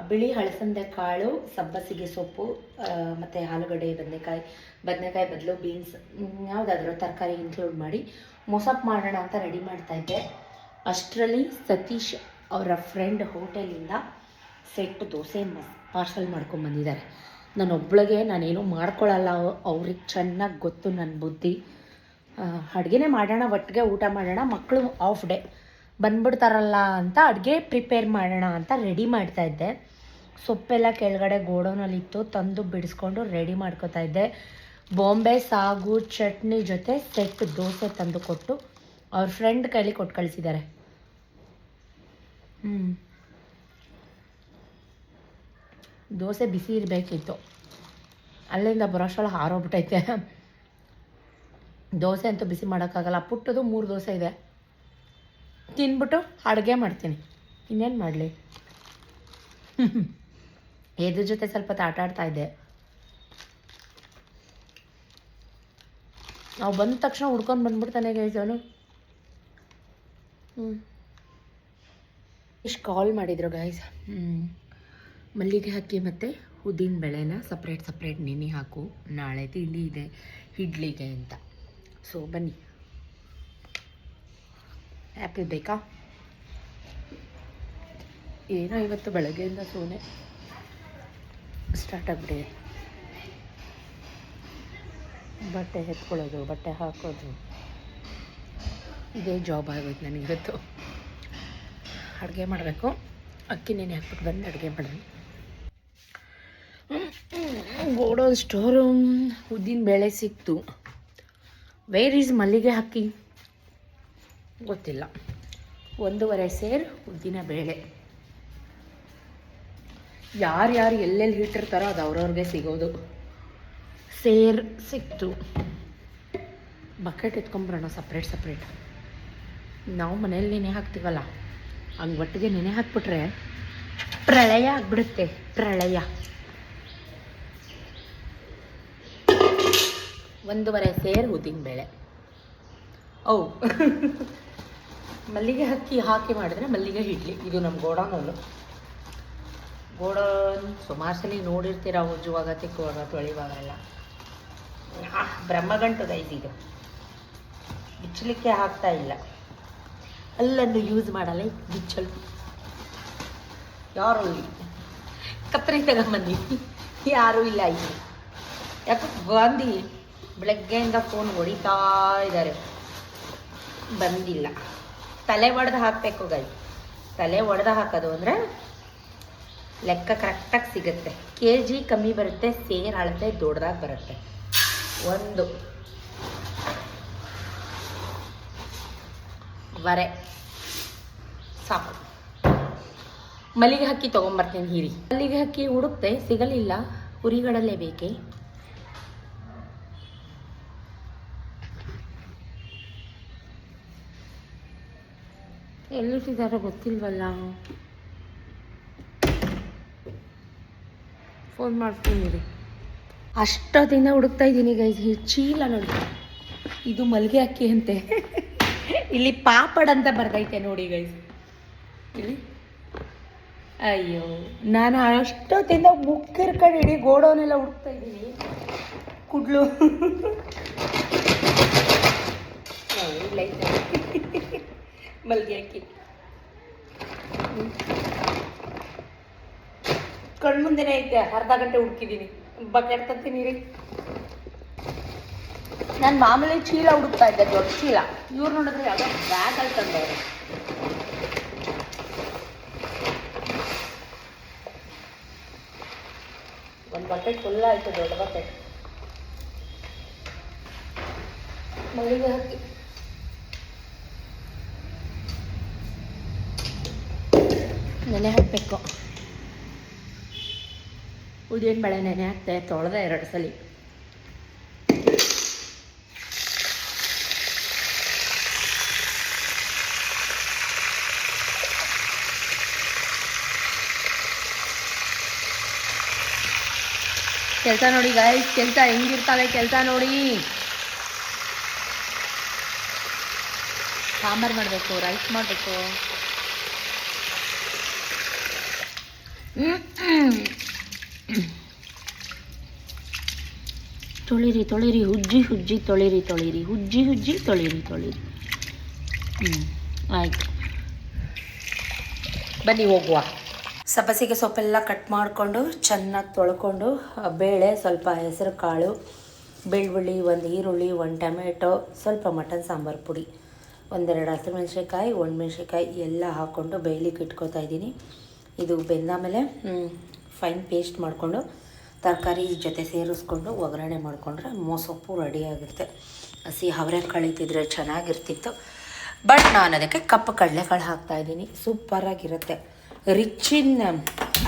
ಬಿಳಿ ಹಳಸಂದೆ ಕಾಳು, ಸಬ್ಬಸಿಗೆ ಸೊಪ್ಪು ಮತ್ತು ಆಲೂಗಡ್ಡೆ, ಬದನೆಕಾಯಿ ಬದಲು ಬೀನ್ಸ್ ಯಾವುದಾದ್ರೂ ತರಕಾರಿ ಇನ್ಕ್ಲೂಡ್ ಮಾಡಿ ಮೊಸಪ್ಪು ಮಾಡೋಣ ಅಂತ ರೆಡಿ ಮಾಡ್ತಾಯಿದ್ದೆ. ಅಷ್ಟರಲ್ಲಿ ಸತೀಶ್ ಅವರ ಫ್ರೆಂಡ್ ಹೋಟೆಲಿಂದ ಸೆಟ್ ದೋಸೆ ಪಾರ್ಸಲ್ ಮಾಡ್ಕೊಂಬಂದಿದ್ದಾರೆ. ನಾನೇನು ಮಾಡ್ಕೊಳ್ಳಲ್ಲ, ಅವ್ರಿಗೆ ಚೆನ್ನಾಗಿ ಗೊತ್ತು ನನ್ನ ಬುದ್ಧಿ. ಅಡುಗೆನೇ ಮಾಡೋಣ, ಒಟ್ಟಿಗೆ ಊಟ ಮಾಡೋಣ, ಮಕ್ಕಳು ಆಫ್ ಡೇ ಬಂದ್ಬಿಡ್ತಾರಲ್ಲ ಅಂತ ಅಡುಗೆ ಪ್ರಿಪೇರ್ ಮಾಡೋಣ ಅಂತ ರೆಡಿ ಮಾಡ್ತಾಯಿದ್ದೆ. ಸೊಪ್ಪೆಲ್ಲ ಕೆಳಗಡೆ ಗೋಡೌನಲ್ಲಿತ್ತು, ತಂದು ಬಿಡಿಸ್ಕೊಂಡು ರೆಡಿ ಮಾಡ್ಕೋತಾ ಇದ್ದೆ. ಬಾಂಬೆ ಸಾಗು ಚಟ್ನಿ ಜೊತೆ ಸೆಟ್ ದೋಸೆ ತಂದು ಕೊಟ್ಟು ಅವ್ರ ಫ್ರೆಂಡ್ ಕೈಲಿ ಕೊಟ್ಟು ಕಳಿಸಿದ್ದಾರೆ. ದೋಸೆ ಬಿಸಿ ಇರಬೇಕಿತ್ತು, ಅಲ್ಲಿಂದ ಬರೋಷ್ಟೊಳಗೆ ಹಾರೋಗ್ಬಿಟ್ಟೈತೆ. ದೋಸೆ ಅಂತೂ ಬಿಸಿ ಮಾಡೋಕ್ಕಾಗಲ್ಲ. ಪುಟ್ಟದು 3 ದೋಸೆ ಇದೆ, ತಿಂದ್ಬಿಟ್ಟು ಅಡುಗೆ ಮಾಡ್ತೀನಿ. ಇನ್ನೇನು ಮಾಡಲಿ? ಇದ್ರ ಜೊತೆ ಸ್ವಲ್ಪ ಆಟ ಆಡ್ತಾಯಿದ್ದೆ. ನಾವು ಬಂದ ತಕ್ಷಣ ಹುಡ್ಕೊಂಡು ಬಂದ್ಬಿಡ್ತಾನೆ ಗೈಸ್ ಅವನು. ಇಷ್ಟು ಕಾಲ್ ಮಾಡಿದ್ರು ಗೈಸ್. ಮಲ್ಲಿಗೆ ಅಕ್ಕಿ ಮತ್ತು ಉದ್ದಿನ ಬೇಳೆನ ಸಪ್ರೇಟ್ ನೆನೆ ಹಾಕು, ನಾಳೆ ತಿಂಡಿ ಇದೆ ಇಡ್ಲಿಗೆ ಅಂತ. ಸೊ ಬನ್ನಿ. ಆ್ಯಪಲ್ ಬೇಕಾ? ಏನೋ ಇವತ್ತು ಬೆಳಗ್ಗೆಯಿಂದ ಸೋನೆ ಸ್ಟಾರ್ಟ್ ಆಗಿಬಿಟ್ಟಿದೆ. ಬಟ್ಟೆ ಎತ್ಕೊಳ್ಳೋದು, ಬಟ್ಟೆ ಹಾಕೋದು, ಇದೇ ಜಾಬ್ ಆಗೋಯ್ತು ನನಗಿವತ್ತು. ಅಡುಗೆ ಮಾಡಬೇಕು. ಅಕ್ಕಿ ನೆನೆ ಹಾಕ್ಬಿಟ್ಟು ಬಂದು ಅಡುಗೆ ಮಾಡೋದು. ಗೋಡೌನ್ ಸ್ಟೋರು ಉದ್ದಿನ ಬೇಳೆ ಸಿಕ್ತು. ವೇರ್ ಈಸ್ ಮಲ್ಲಿಗೆ ಅಕ್ಕಿ ಗೊತ್ತಿಲ್ಲ. 1.5 ಸೇರ್ ಉದ್ದಿನ ಬೇಳೆ. ಯಾರ್ಯಾರು ಎಲ್ಲೆಲ್ಲಿ ಇಟ್ಟಿರ್ತಾರೋ ಅದು ಅವ್ರವ್ರಿಗೆ ಸಿಗೋದು. ಸೇರ್ ಸಿಕ್ತು. ಬಕೆಟ್ ಎತ್ಕೊಂಬರೋಣ ಸಪ್ರೇಟ್. ನಾವು ಮನೇಲಿ ನೆನೆ ಹಾಕ್ತೀವಲ್ಲ, ಹಂಗೆ ಒಟ್ಟಿಗೆ ನೆನೆ ಹಾಕ್ಬಿಟ್ರೆ ಪ್ರಳಯ ಆಗಿಬಿಡುತ್ತೆ. ಪ್ರಳಯ. 1.5 ಸೇರ್ ಉದ್ದಿನಬೇಳೆ. ಮಲ್ಲಿಗೆ ಅಕ್ಕಿ ಹಾಕಿ ಮಾಡಿದ್ರೆ ಮಲ್ಲಿಗೆ ಇಡ್ಲಿ. ಇದು ನಮ್ಮ ಗೋಡೌನ್ ಸುಮಾರು ಸಲ ನೋಡಿರ್ತೀರ. ಉಜ್ಜುವಾಗ, ತಿಕ್ಕುವಾಗ, ತೊಳೆಯುವಾಗ ಎಲ್ಲ ಬ್ರಹ್ಮಗಂಟು ಗೈಸ್. ಇದು ಬಿಚ್ಚಲಿಕ್ಕೆ ಆಗ್ತಾ ಇಲ್ಲ. ಅಲ್ಲನ್ನು ಯೂಸ್ ಮಾಡಲ್ಲ, ಬಿಚ್ಚಲು. ಯಾರು ಕತ್ತರಿ ತಗೊಂಬಂದಿ? ಯಾರೂ ಇಲ್ಲ ಇಲ್ಲಿ. ಯಾಕೆ ಗಾಂಧಿ ಬೆಳಗ್ಗೆಯಿಂದ ಫೋನ್ ಹೊಡಿತಾ ಇದ್ದಾರೆ, ಬಂದಿಲ್ಲ. ತಲೆ ಒಡೆದು ಹಾಕಬೇಕು ಗೈ. ತಲೆ ಒಡೆದು ಹಾಕೋದು ಅಂದರೆ ಲೆಕ್ಕ ಕರೆಕ್ಟಾಗಿ ಸಿಗುತ್ತೆ. KG ಕಮ್ಮಿ ಬರುತ್ತೆ, ಸೇರ್ ಅಳತೆ ದೊಡ್ಡದಾಗಿ ಬರುತ್ತೆ. 1 ವರೆ ಸಾಕು. ಮಲ್ಲಿಗೆ ಅಕ್ಕಿ ತೊಗೊಂಬರ್ತೀನಿ. ಹೀರಿ ಮಲ್ಲಿಗೆ ಅಕ್ಕಿ ಹುಡುಕ್ತೆ, ಸಿಗಲಿಲ್ಲ. ಹುರಿಗಡಲೆ ಬೇಕೆ? ಎಲ್ಲಿಟ್ಟಿದ್ದಾರೋ ಗೊತ್ತಿಲ್ವಲ್ಲ. ಫೋನ್ ಮಾಡ್ತೀನಿ. ಅಷ್ಟೊತ್ತಿಂದ ಹುಡುಕ್ತಾ ಇದ್ದೀನಿ ಗೈಸ್. ಚೀಲ ನೋಡಿ, ಇದು ಮಲ್ಲಿಗೆ ಅಕ್ಕಿ ಅಂತೆ. ಇಲ್ಲಿ ಪಾಪಡ್ ಅಂತ ಬರ್ತೈತೆ ನೋಡಿ ಗೈಸ್ ಇಲ್ಲಿ. ಅಯ್ಯೋ, ನಾನು ಅಷ್ಟೊತ್ತಿಂದ ಮುಕ್ಕಿರ್ಕೊಂಡು ಇಡೀ ಗೋಡೌನೆಲ್ಲ ಹುಡುಕ್ತಾ ಇದ್ದೀನಿ. ಕುಡ್ಲು ಇಲ್ಲೈತೆ ಮಲ್ಲಿಗೆ ಅಕ್ಕಿ. ಕಣ್ಮುಂದೆನೇ ಐತೆ. ಅರ್ಧ ಗಂಟೆ ಹುಡುಕಿದ್ದೀನಿ. ಬಕೆಟ್ ತರ್ತೀನಿ ರೀ. ನಾನು ಮಾಮೂಲಿ ಚೀಲ ಹುಡುಕ್ತಾ ಇದ್ದೆ, ದೊಡ್ಡ ಚೀಲ. ಇವ್ರು ನೋಡಿದ್ರೆ ಯಾವುದೋ ಬ್ಯಾಗಲ್ಲಿ ತಂದವರು. ಒಂದು ಬಕೆಟ್ ಫುಲ್ ಆಯಿತು, ದೊಡ್ಡ ಬಕೆಟ್. ಮಲ್ಲಿಗೆ ಹಾಕಿ ನೆನೆ ಹಾಕಬೇಕು. ಉದ್ದಿನ ಬೇಳೆ ನೆನೆ ಹಾಕ್ತೆ, ತೊಳೆದೆ 2 ಸಲ. ಕೆಲಸ ನೋಡಿ ಗಾಯ್ಸ್, ಕೆಲಸ ಹೆಂಗಿರ್ತಾವೆ ಕೆಲಸ ನೋಡಿ. ಸಾಂಬಾರು ಮಾಡಬೇಕು, ರೈಸ್ ಮಾಡಬೇಕು. ತೊಳಿರಿ ಹುಜ್ಜಿ ತೊಳಿರಿ ಹುಜ್ಜಿ ತೊಳಿರಿ. ಆಯಿತು, ಬನ್ನಿ ಹೋಗುವ. ಸಬ್ಬಸಿಗೆ ಸೊಪ್ಪೆಲ್ಲ ಕಟ್ ಮಾಡಿಕೊಂಡು ಚೆನ್ನಾಗಿ ತೊಳ್ಕೊಂಡು, ಬೇಳೆ, ಸ್ವಲ್ಪ ಹೆಸರು ಕಾಳು, ಬೆಳ್ಳುಳ್ಳಿ, 1 ಈರುಳ್ಳಿ, 1 ಟೊಮೆಟೊ, ಸ್ವಲ್ಪ ಮಟನ್ ಸಾಂಬಾರು ಪುಡಿ, 1-2 ಹಸಿಮೆಣ್ಸಿನ್ಕಾಯಿ, 1 ಮೆಣಸಿನ್ಕಾಯಿ ಎಲ್ಲ ಹಾಕ್ಕೊಂಡು ಬೇಯಲಿಕ್ಕೆ ಇಟ್ಕೊತಾ ಇದ್ದೀನಿ. ಇದು ಬೆಂದಾಮೇಲೆ ಫೈನ್ ಪೇಸ್ಟ್ ಮಾಡಿಕೊಂಡು ತರಕಾರಿ ಜೊತೆ ಸೇರಿಸ್ಕೊಂಡು ಒಗ್ಗರಣೆ ಮಾಡಿಕೊಂಡ್ರೆ ಸೊಪ್ಪು ರೆಡಿಯಾಗುತ್ತೆ. ಹಸಿ ಅವರೆಕಾಳು ಇದ್ದಿದ್ರೆ ಚೆನ್ನಾಗಿರ್ತಿತ್ತು, ಬಟ್ ನಾನು ಅದಕ್ಕೆ ಕಪ್ಪು ಕಡಲೆಕಾಳು ಹಾಕ್ತಾಯಿದ್ದೀನಿ. ಸೂಪರಾಗಿರುತ್ತೆ. Rich in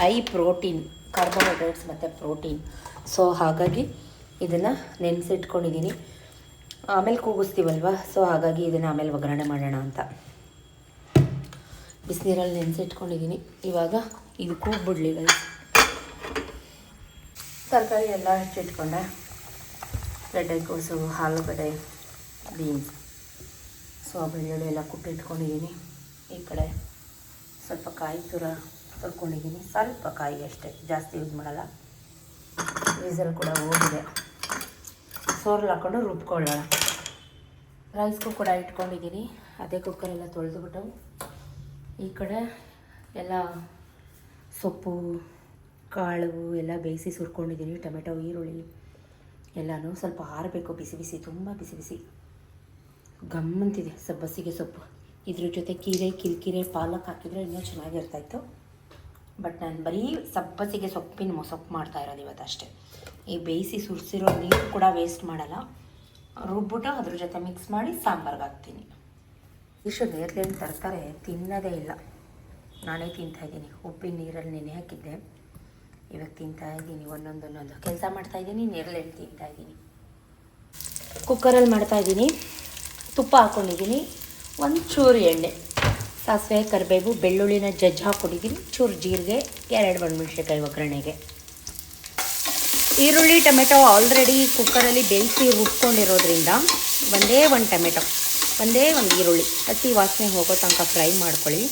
high protein, carbohydrates ಮತ್ತು ಪ್ರೋಟೀನ್. ಸೊ ಹಾಗಾಗಿ ಇದನ್ನು ನೆನೆಸಿಟ್ಕೊಂಡಿದ್ದೀನಿ. ಆಮೇಲೆ ಕೂಗಿಸ್ತೀವಲ್ವ, ಸೊ ಹಾಗಾಗಿ ಇದನ್ನು ಆಮೇಲೆ ಒಗ್ಗರಣೆ ಮಾಡೋಣ ಅಂತ ಬಿಸಿನೀರಲ್ಲಿ ನೆನೆಸಿಟ್ಕೊಂಡಿದ್ದೀನಿ. ಇವಾಗ ಇದು ಕೂಗ್ಬಿಡ್ಲಿ ಗೈಸ್. ತರಕಾರಿ ಎಲ್ಲ ಹೆಚ್ಚಿಟ್ಕೊಂಡೆ. ಗೆಡ್ಡೆಕೋಸು, ಆಲೂಗಡ್ಡೆ, ಬೀನ್ಸ್, ಸೊ ಬೆಳ್ಳುಳ್ಳಿ ಎಲ್ಲ ಕುಟ್ಟಿಟ್ಕೊಂಡಿದ್ದೀನಿ. ಈ ಕಡೆ ಸ್ವಲ್ಪ ಕಾಯಿ ತುರ ತೊಳ್ಕೊಂಡಿದ್ದೀನಿ. ಸ್ವಲ್ಪ ಕಾಯಿ ಅಷ್ಟೇ, ಜಾಸ್ತಿ ಯೂಸ್ ಮಾಡಲ್ಲ. ವಿಸಲ್ ಕೂಡ ಹೋಗಿದೆ. ಸೋರ್ಲು ಹಾಕ್ಕೊಂಡು ರುಬ್ಕೊಳ್ಳೋಣ. ರೈಸ್ಗೂ ಕೂಡ ಇಟ್ಕೊಂಡಿದ್ದೀನಿ. ಅದೇ ಕುಕ್ಕರೆಲ್ಲ ತೊಳೆದುಬಿಟ್ಟು ಈ ಕಡೆ ಎಲ್ಲ ಸೊಪ್ಪು ಕಾಳು ಎಲ್ಲ ಬೇಯಿಸಿ ಸುರ್ಕೊಂಡಿದ್ದೀನಿ. ಟೊಮೆಟೊ, ಈರುಳ್ಳಿ ಎಲ್ಲನೂ ಸ್ವಲ್ಪ ಆರಬೇಕು. ಬಿಸಿ ಬಿಸಿ, ತುಂಬ ಬಿಸಿ ಬಿಸಿ ಗಮ್ಮಂತಿದೆ ಸಬ್ಬಸಿಗೆ ಸೊಪ್ಪು. ಇದ್ರ ಜೊತೆ ಕಿರಿಕಿರೆ ಪಾಲಕ್ ಹಾಕಿದರೆ ಇನ್ನೂ ಚೆನ್ನಾಗಿರ್ತಾಯಿತ್ತು. ಬಟ್ ನಾನು ಬರೀ ಸಬ್ಬಸಿಗೆ ಸೊಪ್ಪು ಮಾಡ್ತಾ ಇರೋದು ಇವತ್ತು ಅಷ್ಟೇ. ಈ ಬೇಯಿಸಿ ಸುರಿಸಿರೋ ನೀರು ಕೂಡ ವೇಸ್ಟ್ ಮಾಡಲ್ಲ. ರುಬ್ಬಿಟ್ಟು ಅದ್ರ ಜೊತೆ ಮಿಕ್ಸ್ ಮಾಡಿ ಸಾಂಬಾರ್ಗೆ ಹಾಕ್ತೀನಿ. ಇಷ್ಟು ನೇರಳೆಹಣ್ಣು ತರ್ತಾರೆ, ತಿನ್ನೋದೇ ಇಲ್ಲ. ನಾನೇ ತಿಂತಾಯಿದ್ದೀನಿ. ಉಪ್ಪಿನ ನೀರಲ್ಲಿ ನೆನೆ ಹಾಕಿದ್ದೆ, ಇವಾಗ ತಿಂತಾಯಿದ್ದೀನಿ. ಒಂದೊಂದು ಕೆಲಸ ಮಾಡ್ತಾಯಿದ್ದೀನಿ, ನೇರಳೆಹಣ್ಣು ತಿಂತಾಯಿದ್ದೀನಿ. ಕುಕ್ಕರಲ್ಲಿ ಮಾಡ್ತಾಯಿದ್ದೀನಿ. ತುಪ್ಪ ಹಾಕ್ಕೊಂಡಿದ್ದೀನಿ, ಒಂಚೂರು ಎಣ್ಣೆ, ಸಾಸಿವೆ, ಕರಿಬೇವು, ಬೆಳ್ಳುಳ್ಳಿನ ಜಜ್ಜಿ ಹಾಕ್ಕೊಂಡಿದ್ದೀನಿ, ಚೂರು ಜೀರಿಗೆ, 2 ಒಣಮೆಣಸಿನ್ಕಾಯಿ ಒಗ್ಗರಣೆಗೆ. ಈರುಳ್ಳಿ ಟೊಮೆಟೊ ಆಲ್ರೆಡಿ ಕುಕ್ಕರಲ್ಲಿ ಬೇಯಿಸಿ ರುಬ್ಕೊಂಡಿರೋದ್ರಿಂದ ಒಂದೇ ಒಂದು ಟೊಮೆಟೊ, ಒಂದೇ ಒಂದು ಈರುಳ್ಳಿ ಹಸಿ ವಾಸನೆ ಹೋಗೋ ತನಕ ಫ್ರೈ ಮಾಡ್ಕೊಳ್ಳಿ.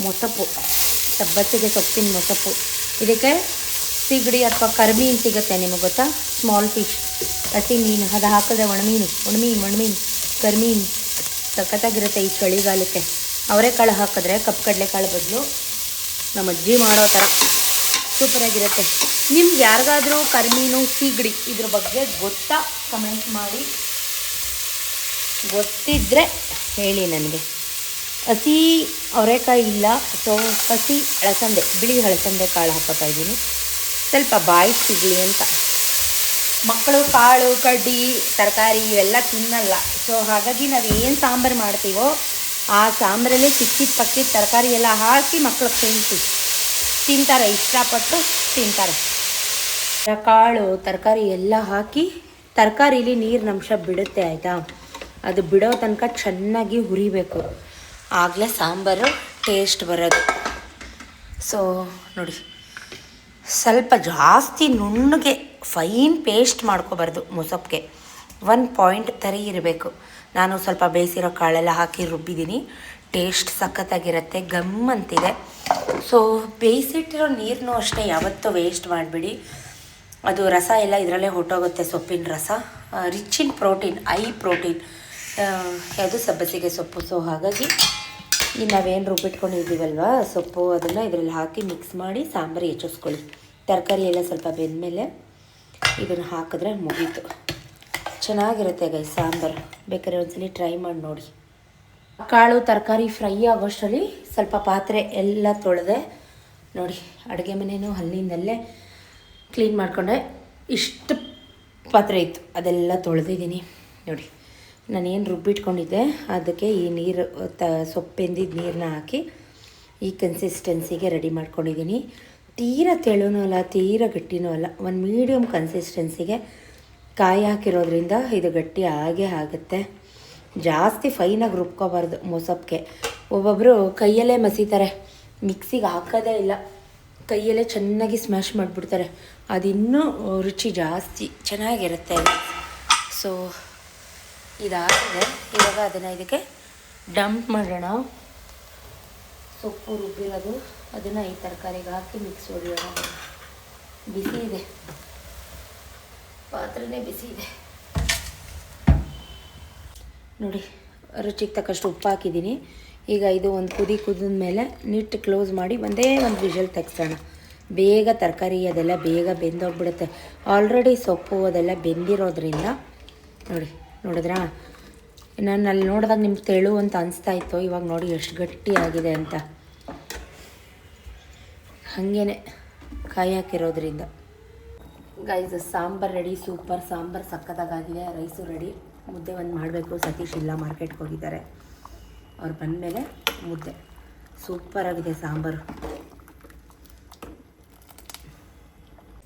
ಮೊಸಪ್ಪು, ಸಬ್ಬಸಿಗೆ ಸೊಪ್ಪಿನ ಮೊಸಪ್ಪು. ಇದಕ್ಕೆ ಸಿಗಡಿ ಅಥವಾ ಕರಿಮೀನು ಸಿಗುತ್ತೆ, ನಿಮಗೆ ಗೊತ್ತಾ? ಸ್ಮಾಲ್ ಫಿಶ್, ಹಸಿ ಮೀನು, ಅದು ಹಾಕಿದ್ರೆ ಒಣಮೀನು, ಕರಿಮೀನು ಸಖತ್ತಾಗಿರುತ್ತೆ ಈ ಚಳಿಗಾಲಕ್ಕೆ. ಅವರೆಕಾಳು ಹಾಕಿದ್ರೆ ಕಪ್ಪು ಕಡಲೆಕಾಳು ಬದಲು ನಮ್ಮ ಅಜ್ಜಿ ಮಾಡೋ ಥರ ಸೂಪರಾಗಿರುತ್ತೆ. ನಿಮ್ಗೆ ಯಾರಿಗಾದರೂ ಕರಿಮೀನು, ಸಿಗಡಿ ಇದ್ರ ಬಗ್ಗೆ ಗೊತ್ತಾ? ಕಮೆಂಟ್ ಮಾಡಿ. ಗೊತ್ತಿದ್ದರೆ ಹೇಳಿ ನನಗೆ. ಹಸಿ ಅವರೆಕಾಯಿ ಇಲ್ಲ, ಸೊ ಹಸಿ ಅಳಸಂದೆ, ಬಿಳಿ ಅಳಸಂದೆ ಕಾಳು ಹಾಕೋತಾ ಇದ್ದೀನಿ, ಸ್ವಲ್ಪ ಬಾಯಿ ಸಿಗಲಿ ಅಂತ. ಮಕ್ಕಳು ಕಾಳು ಕಡ್ಡಿ ತರಕಾರಿ ಇವೆಲ್ಲ ತಿನ್ನಲ್ಲ. ಸೊ ಹಾಗಾಗಿ ನಾವು ಏನು ಸಾಂಬಾರು ಮಾಡ್ತೀವೋ ಆ ಸಾಂಬಾರಲ್ಲಿ ಸಿಕ್ಕಿದ ತರಕಾರಿ ಎಲ್ಲ ಹಾಕಿ ಮಕ್ಕಳಿಗೆ ತಿಂತಾರೆ, ಇಷ್ಟಪಟ್ಟು ತಿಂತಾರೆ. ಕಾಳು ತರಕಾರಿ ಎಲ್ಲ ಹಾಕಿ, ತರಕಾರಿಲಿ ನೀರಿನಂಶ ಬಿಡುತ್ತೆ, ಆಯಿತಾ? ಅದು ಬಿಡೋ ತನಕ ಚೆನ್ನಾಗಿ ಹುರಿಬೇಕು, ಆಗಲೇ ಸಾಂಬಾರು ಟೇಸ್ಟ್ ಬರೋದು. ಸೊ ನೋಡಿ, ಸ್ವಲ್ಪ ಜಾಸ್ತಿ ನುಣ್ಣಗೆ ಫೈನ್ ಪೇಸ್ಟ್ ಮಾಡ್ಕೋಬಾರ್ದು ಮೊಸಪ್ಪಿಗೆ. 1 ಪಾಯಿಂಟ್ ತರಿ ಇರಬೇಕು. ನಾನು ಸ್ವಲ್ಪ ಬೇಯಿಸಿರೋ ಕಾಳೆಲ್ಲ ಹಾಕಿ ರುಬ್ಬಿದ್ದೀನಿ. ಟೇಸ್ಟ್ ಸಖತ್ತಾಗಿರುತ್ತೆ, ಗಮ್ಮಂತಿದೆ. ಸೊ ಬೇಯಿಸಿಟ್ಟಿರೋ ನೀರನ್ನೂ ಅಷ್ಟೇ ಯಾವತ್ತೂ ವೇಸ್ಟ್ ಮಾಡಿಬಿಡಿ. ಅದು ರಸ ಎಲ್ಲ ಇದರಲ್ಲೇ ಹೊಟ್ಟೋಗುತ್ತೆ, ಸೊಪ್ಪಿನ ರಸ. ರಿಚ್ ಇನ್ ಪ್ರೋಟೀನ್, ಪ್ರೋಟೀನ್ ಯಾವುದು ಸಬ್ಬಸಿಗೆ ಸೊಪ್ಪು. ಸೊ ಹಾಗಾಗಿ ಈ ನಾವೇನು ರುಬ್ಬಿಟ್ಕೊಂಡಿದ್ದೀವಲ್ವ ಸೊಪ್ಪು, ಅದನ್ನು ಇದರಲ್ಲಿ ಹಾಕಿ ಮಿಕ್ಸ್ ಮಾಡಿ ಸಾಂಬಾರು ಹೆಚ್ಚಿಸ್ಕೊಳ್ಳಿ. ತರಕಾರಿ ಎಲ್ಲ ಸ್ವಲ್ಪ ಬೆಂದಮೇಲೆ ಇದನ್ನು ಹಾಕಿದ್ರೆ ಮುಗೀತು. ಚೆನ್ನಾಗಿರುತ್ತೆ ಗೈ ಸಾಂಬಾರು. ಬೇಕಾದ್ರೆ ಒಂದ್ಸಲಿ ಟ್ರೈ ಮಾಡಿ ನೋಡಿ. ಕಾಳು ತರಕಾರಿ ಫ್ರೈ ಆಗೋಷ್ಟರಲ್ಲಿ ಸ್ವಲ್ಪ ಪಾತ್ರೆ ಎಲ್ಲ ತೊಳೆದೆ. ನೋಡಿ, ಅಡುಗೆ ಮನೆಯೂ ಅಲ್ಲಿಂದಲ್ಲೇ ಕ್ಲೀನ್ ಮಾಡಿಕೊಂಡೆ. ಇಷ್ಟು ಪಾತ್ರೆ ಇತ್ತು, ಅದೆಲ್ಲ ತೊಳೆದಿದ್ದೀನಿ. ನೋಡಿ, ನಾನೇನು ರುಬ್ಬಿಟ್ಕೊಂಡಿದ್ದೆ ಅದಕ್ಕೆ ಈ ನೀರು ಸೊಪ್ಪೆಂದಿದ್ದ ನೀರನ್ನ ಹಾಕಿ ಈ ಕನ್ಸಿಸ್ಟೆನ್ಸಿಗೆ ರೆಡಿ ಮಾಡ್ಕೊಂಡಿದ್ದೀನಿ. ತೀರ ತೆಳುನೂ ಅಲ್ಲ, ತೀರ ಗಟ್ಟಿನೂ ಅಲ್ಲ, ಒಂದು ಮೀಡಿಯಮ್ ಕನ್ಸಿಸ್ಟೆನ್ಸಿಗೆ. ಕಾಯಿ ಹಾಕಿರೋದ್ರಿಂದ ಇದು ಗಟ್ಟಿ ಆಗೇ ಆಗುತ್ತೆ. ಜಾಸ್ತಿ ಫೈನಾಗಿ ರುಬ್ಕೋಬಾರ್ದು ಮೊಸಪ್ಪಿಗೆ. ಒಬ್ಬೊಬ್ಬರು ಕೈಯಲ್ಲೇ ಮಸೀತಾರೆ, ಮಿಕ್ಸಿಗೆ ಹಾಕೋದೇ ಇಲ್ಲ, ಕೈಯಲ್ಲೇ ಚೆನ್ನಾಗಿ ಸ್ಮ್ಯಾಶ್ ಮಾಡಿಬಿಡ್ತಾರೆ. ಅದಿನ್ನೂ ರುಚಿ ಜಾಸ್ತಿ ಚೆನ್ನಾಗಿರುತ್ತೆ. ಸೊ ಇದಾಗಿದೆ. ಇವಾಗ ಅದನ್ನು ಇದಕ್ಕೆ ಡಂಪ್ ಮಾಡೋಣ. ಸೊಪ್ಪು ರುಬ್ಬಿರೋದು ಅದನ್ನು ಈ ತರಕಾರಿಗೆ ಹಾಕಿ ಮಿಕ್ಸ್ ಹೊಡೆಯೋಣ. ಬಿಸಿ ಇದೆ, ಪಾತ್ರೆನೇ ಬಿಸಿ ಇದೆ. ನೋಡಿ, ರುಚಿಗೆ ತಕ್ಕಷ್ಟು ಉಪ್ಪು ಹಾಕಿದ್ದೀನಿ. ಈಗ ಇದು ಒಂದು ಕುದಿದ ಮೇಲೆ ನೀಟ್ ಕ್ಲೋಸ್ ಮಾಡಿ ಒಂದೇ ಒಂದು ವಿಷಲ್ ತೆಗ್ಸೋಣ. ಬೇಗ ತರಕಾರಿ ಅದೆಲ್ಲ ಬೇಗ ಬೆಂದೋಗ್ಬಿಡುತ್ತೆ. ಆಲ್ರೆಡಿ ಸೊಪ್ಪು ಅದೆಲ್ಲ ಬೆಂದಿರೋದ್ರಿಂದ. ನೋಡಿದ್ರಾ? ನಾನು ಅಲ್ಲಿ ನೋಡಿದಾಗ ನಿಮ್ಗೆ ತೆಳು ಅಂತ ಅನಿಸ್ತಾ ಇತ್ತು. ಇವಾಗ ನೋಡಿ ಎಷ್ಟು ಗಟ್ಟಿಯಾಗಿದೆ ಅಂತ. ಹಾಗೇ ಕಾಯಿ ಹಾಕಿರೋದ್ರಿಂದ. Guys, sambar ready. Super sambar ಸಕ್ಕತ್ತಾಗಿದೆ. Rice ready. ಮುದ್ದೆ ಒಂದು ಮಾಡಬೇಕು. ಸತೀಶ್ ಇಲ್ಲ, ಮಾರ್ಕೆಟ್ಗೆ ಹೋಗಿದ್ದಾರೆ. ಅವ್ರು ಬಂದಮೇಲೆ ಮುದ್ದೆ. ಸೂಪರಾಗಿದೆ ಸಾಂಬಾರು.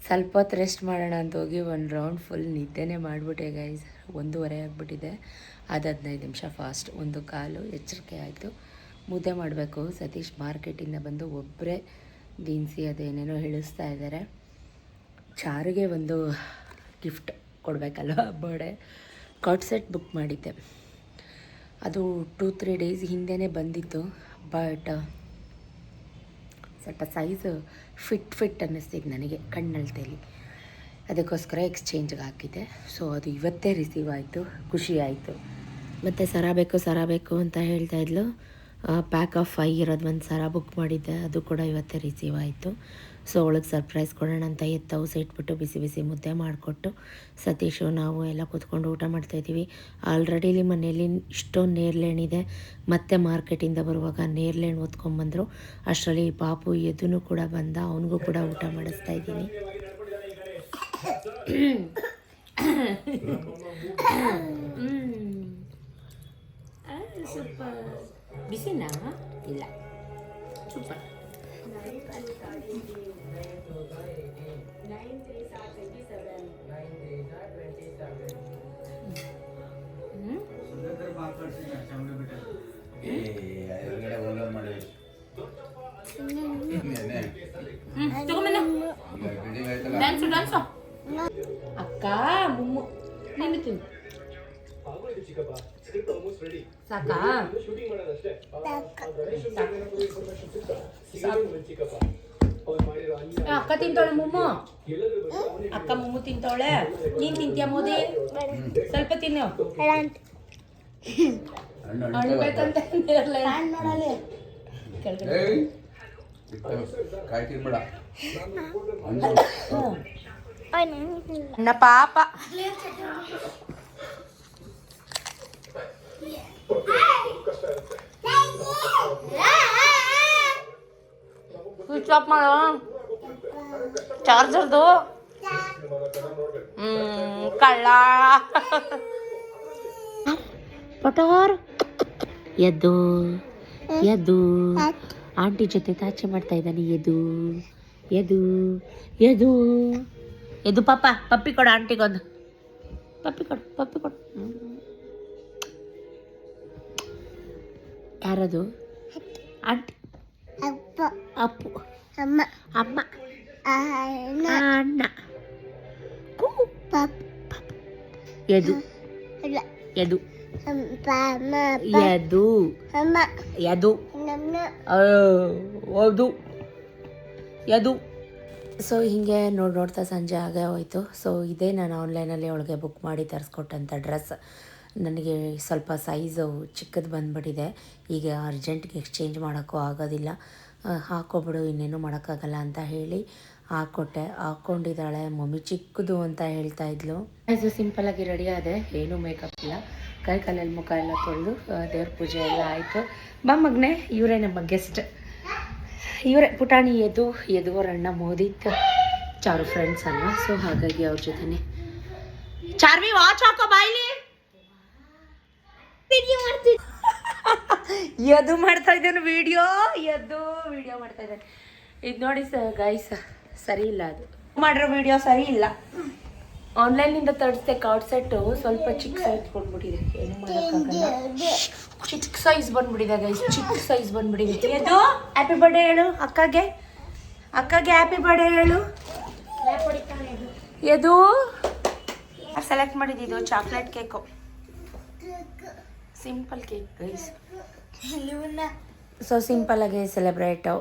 ಸ್ವಲ್ಪ ಹೊತ್ತು ರೆಸ್ಟ್ ಮಾಡೋಣ ಅಂತ ಹೋಗಿ ಒಂದು ರೌಂಡ್ ಫುಲ್ ನಿದ್ದೆನೇ ಮಾಡಿಬಿಟ್ಟೆ ಗೈಸ್. 1:30 ಆಗಿಬಿಟ್ಟಿದೆ. ಅದು 15 ನಿಮಿಷ ಫಾಸ್ಟ್, 1:15 ಎಚ್ಚರಿಕೆ ಆಯಿತು. ಮುದ್ದೆ ಮಾಡಬೇಕು. ಸತೀಶ್ ಮಾರ್ಕೆಟಿಂದ ಬಂದು ಒಬ್ಬರೇ ದಿನಸಿ ಅದೇನೇನೋ ಹೇಳಿಸ್ತಾ ಇದ್ದಾರೆ. ಚಾರಿಗೆ ಒಂದು ಗಿಫ್ಟ್ ಕೊಡಬೇಕಲ್ವ, ಬರ್ಡೇ ಕಾರ್ಡ್ ಸೆಟ್ ಬುಕ್ ಮಾಡಿದ್ದೆ. ಅದು 2-3 ಡೇಸ್ ಹಿಂದೆಯೇ ಬಂದಿತ್ತು. ಬಟ್ ಸ್ವಲ್ಪ ಸೈಜು ಫಿಟ್ ಅನ್ನಿಸ್ತಿದ್ದು ನನಗೆ ಕಣ್ಣಳ್ತೇಲಿ. ಅದಕ್ಕೋಸ್ಕರ ಎಕ್ಸ್ಚೇಂಜ್ಗೆ ಹಾಕಿದ್ದೆ. ಸೊ ಅದು ಇವತ್ತೇ ರಿಸೀವ್ ಆಯಿತು, ಖುಷಿ ಆಯಿತು. ಮತ್ತು ಸರ ಬೇಕು ಅಂತ ಹೇಳ್ತಾಯಿದ್ಲು. ಪ್ಯಾಕ್ ಆಫ್ 5 ಇರೋದು ಒಂದು ಸರ ಬುಕ್ ಮಾಡಿದ್ದೆ, ಅದು ಕೂಡ ಇವತ್ತೇ ರಿಸೀವ್ ಆಯಿತು. ಸೊ ಅವಳಿಗೆ ಸರ್ಪ್ರೈಸ್ ಕೊಡೋಣ ಅಂತ ಎತ್ತವು ಇಟ್ಬಿಟ್ಟು ಬಿಸಿ ಬಿಸಿ ಮುದ್ದೆ ಮಾಡಿಕೊಟ್ಟು ಸತೀಶು ನಾವು ಎಲ್ಲ ಕೂತ್ಕೊಂಡು ಊಟ ಮಾಡ್ತಾಯಿದ್ದೀವಿ. ಆಲ್ರೆಡಿ ಇಲ್ಲಿ ಮನೆಯಲ್ಲಿ ಇಷ್ಟೊಂದು ನೇರ್ಳೆಹಣ್ಣಿದೆ. ಮತ್ತೆ ಮಾರ್ಕೆಟಿಂದ ಬರುವಾಗ ನೇರ್ಳೆಹಣ್ಣು ಹೊತ್ಕೊಂಡ್ಬಂದರು. ಅಷ್ಟರಲ್ಲಿ ಪಾಪು ಎದೂ ಕೂಡ ಬಂದ, ಅವನಿಗೂ ಕೂಡ ಊಟ ಮಾಡಿಸ್ತಾ ಇದ್ದೀನಿ. ಸೂಪರ್. ಬಿಸಿನಾ? ಇಲ್ಲ, ಸೂಪರ್. ಅಕ್ಕ ಮುಮ್ಮು ನೀನು ತಿನ್ನು. ಸಾಕಾ? ಅಕ್ಕ ತಿಂತಾಳೆ ಮುಮ್ಮು. ಅಕ್ಕ ಮುಮ್ಮು ತಿಂತಾಳೆ. ನೀನ್ ತಿಂತೀಯ ಮೋದಿ? ಸ್ವಲ್ಪ ತಿನ್ನು. ಹಣ್ಣು ಬೇಕಂತ ನೋಡಲಿ ಕೆಳಗಡೆ. ನನ್ನ ಪಾಪ ಸ್ವಿಚ್ ಆಫ್ ಮಾಡೋ ಚಾರ್ಜರ್ದು. ಕಳ್ಳ ಪಟೋರ್ ಎದ್ದು ಎದ್ದು ಆಂಟಿ ಜೊತೆ ತಾಚೆ ಮಾಡ್ತಾ ಇದ್ದಾನೆ. ಎದು ಎದು ಎದು ಎದು ಪಾಪ. ಪಪ್ಪಿ ಕೊಡು ಆಂಟಿಗೊಂದು. ಪಪ್ಪಿ ಕೊಡು. ಯಾರದು? ಆಂಟಿ, ಅಪ್ಪು, ಅಮ್ಮ, ಅಣ್ಣ, ಎದು ಎದು ಎದು ಎದು ಎದು. ಸೊ ಹೀಗೆ ನೋಡ್ತಾ ಸಂಜೆ ಆಗೇ ಹೋಯಿತು. ಸೊ ಇದೇ ನಾನು ಆನ್ಲೈನಲ್ಲಿ ಅವಳಿಗೆ ಬುಕ್ ಮಾಡಿ ತರಿಸ್ಕೊಟ್ಟಂಥ ಡ್ರೆಸ್. ನನಗೆ ಸ್ವಲ್ಪ ಸೈಜು ಚಿಕ್ಕದು ಬಂದುಬಿಟ್ಟಿದೆ. ಈಗ ಅರ್ಜೆಂಟ್ಗೆ ಎಕ್ಸ್ಚೇಂಜ್ ಮಾಡೋಕ್ಕೂ ಆಗೋದಿಲ್ಲ. ಹಾಕ್ಕೊಬಿಡು, ಇನ್ನೇನು ಮಾಡೋಕ್ಕಾಗಲ್ಲ ಅಂತ ಹೇಳಿ ಹಾಕ್ಕೊಟ್ಟೆ. ಹಾಕ್ಕೊಂಡಿದ್ದಾಳೆ. ಮಮ್ಮಿ ಚಿಕ್ಕದು ಅಂತ ಹೇಳ್ತಾ ಇದ್ಲು. ಇದು ಸಿಂಪಲ್ಲಾಗಿ ರೆಡಿ ಆದೆ, ಏನೂ ಮೇಕಪ್ ಇಲ್ಲ. ಕೈ ಕಾಲಲ್ಲಿ ಮುಖ ಎಲ್ಲ ತೊಳೆದು ದೇವ್ರ ಪೂಜೆ ಎಲ್ಲ ಆಯಿತು. ಬಾ ಮಗನೇ, ಇವರೇ ನಮ್ಮ ಗೆಸ್ಟ್. ಇವರೇ ಪುಟಾಣಿ ಯದುವರ ಅಣ್ಣ ಮೋದಿತ್ ಚಾರು ಫ್ರೆಂಡ್ಸ್ ಅಲ್ವಾ. ಸೊ ಹಾಗಾಗಿ ಅವ್ರ ಜೊತೆನೆ. ಚಾರ್ವಿ ವಾಚ್ ಹಾಕೋ ಬಾಯ್ಲಿ. ಯದು ಮಾಡ್ತಾ ಇದ್ದಾನೆ ವಿಡಿಯೋ ಮಾಡ್ತಾ ಇದ್ದಾನೆ. ಇದು ನೋಡಿ ಗೈಸ್, ಸರಿ ಇಲ್ಲ, ಅದು ಮಾಡಿರೋ ವಿಡಿಯೋ ಸರಿ ಇಲ್ಲ. ಆನ್ಲೈನಿಂದ ತರಿಸಿದೆ ಕಾರ್ಡ್ ಸೆಟ್ಟು. ಸ್ವಲ್ಪ ಚಿಕ್ಕ ಸೈಜ್ ಬಂದ್ಬಿಟ್ಟಿದೆ, ಏನು ಮಾಡೋಕ್ಕಾಗಲ್ಲ. ಚಿಕ್ಕ ಸೈಜ್ ಬಂದ್ಬಿಟ್ಟಿದೆ ಗೈಸ್, ಚಿಕ್ಕ ಸೈಜ್ ಬಂದ್ಬಿಟ್ಟಿದೆ. ಯದು ಹ್ಯಾಪಿ ಬರ್ಡೇ ಹೇಳು ಅಕ್ಕಗೆ ಹ್ಯಾಪಿ ಬರ್ಡೇ ಹೇಳು. ಯದು ಸೆಲೆಕ್ಟ್ ಮಾಡಿದ್ದು chocolate cake, simple cake guys. So ಸಿಂಪಲ್ಲಾಗಿ ಸೆಲೆಬ್ರೇಟು.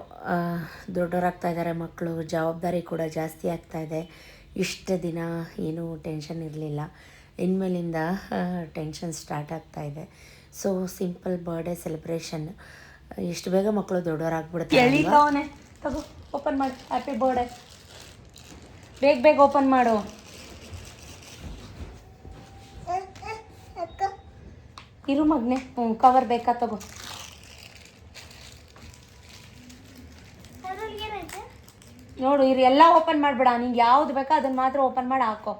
ದೊಡ್ಡವರಾಗ್ತಾ ಇದ್ದಾರೆ ಮಕ್ಕಳು, ಜವಾಬ್ದಾರಿ ಕೂಡ ಜಾಸ್ತಿ ಆಗ್ತಾಯಿದೆ. ಇಷ್ಟು ದಿನ ಏನೂ ಟೆನ್ಷನ್ ಇರಲಿಲ್ಲ, ಇನ್ಮೇಲಿಂದ ಟೆನ್ಷನ್ ಸ್ಟಾರ್ಟ್ ಆಗ್ತಾಯಿದೆ. So simple birthday celebration. ಎಷ್ಟು ಬೇಗ ಮಕ್ಕಳು ದೊಡ್ಡವರಾಗ್ಬಿಡ್ತಾರೆ. ತಗೋ ಓಪನ್ ಮಾಡಿ, ಹ್ಯಾಪಿ ಬರ್ಡೇ. ಬೇಗ ಓಪನ್ ಮಾಡು. ಇರು ಮಗನೆ, ಕವರ್ ಬೇಕಾ ತಗೋ. ನೋಡು ಇರು, ಎಲ್ಲ ಓಪನ್ ಮಾಡಿಬಿಡ. ನಿಂಗೆ ಯಾವ್ದು ಬೇಕೋ ಅದನ್ನು ಮಾತ್ರ ಓಪನ್ ಮಾಡಿ ಹಾಕೋ.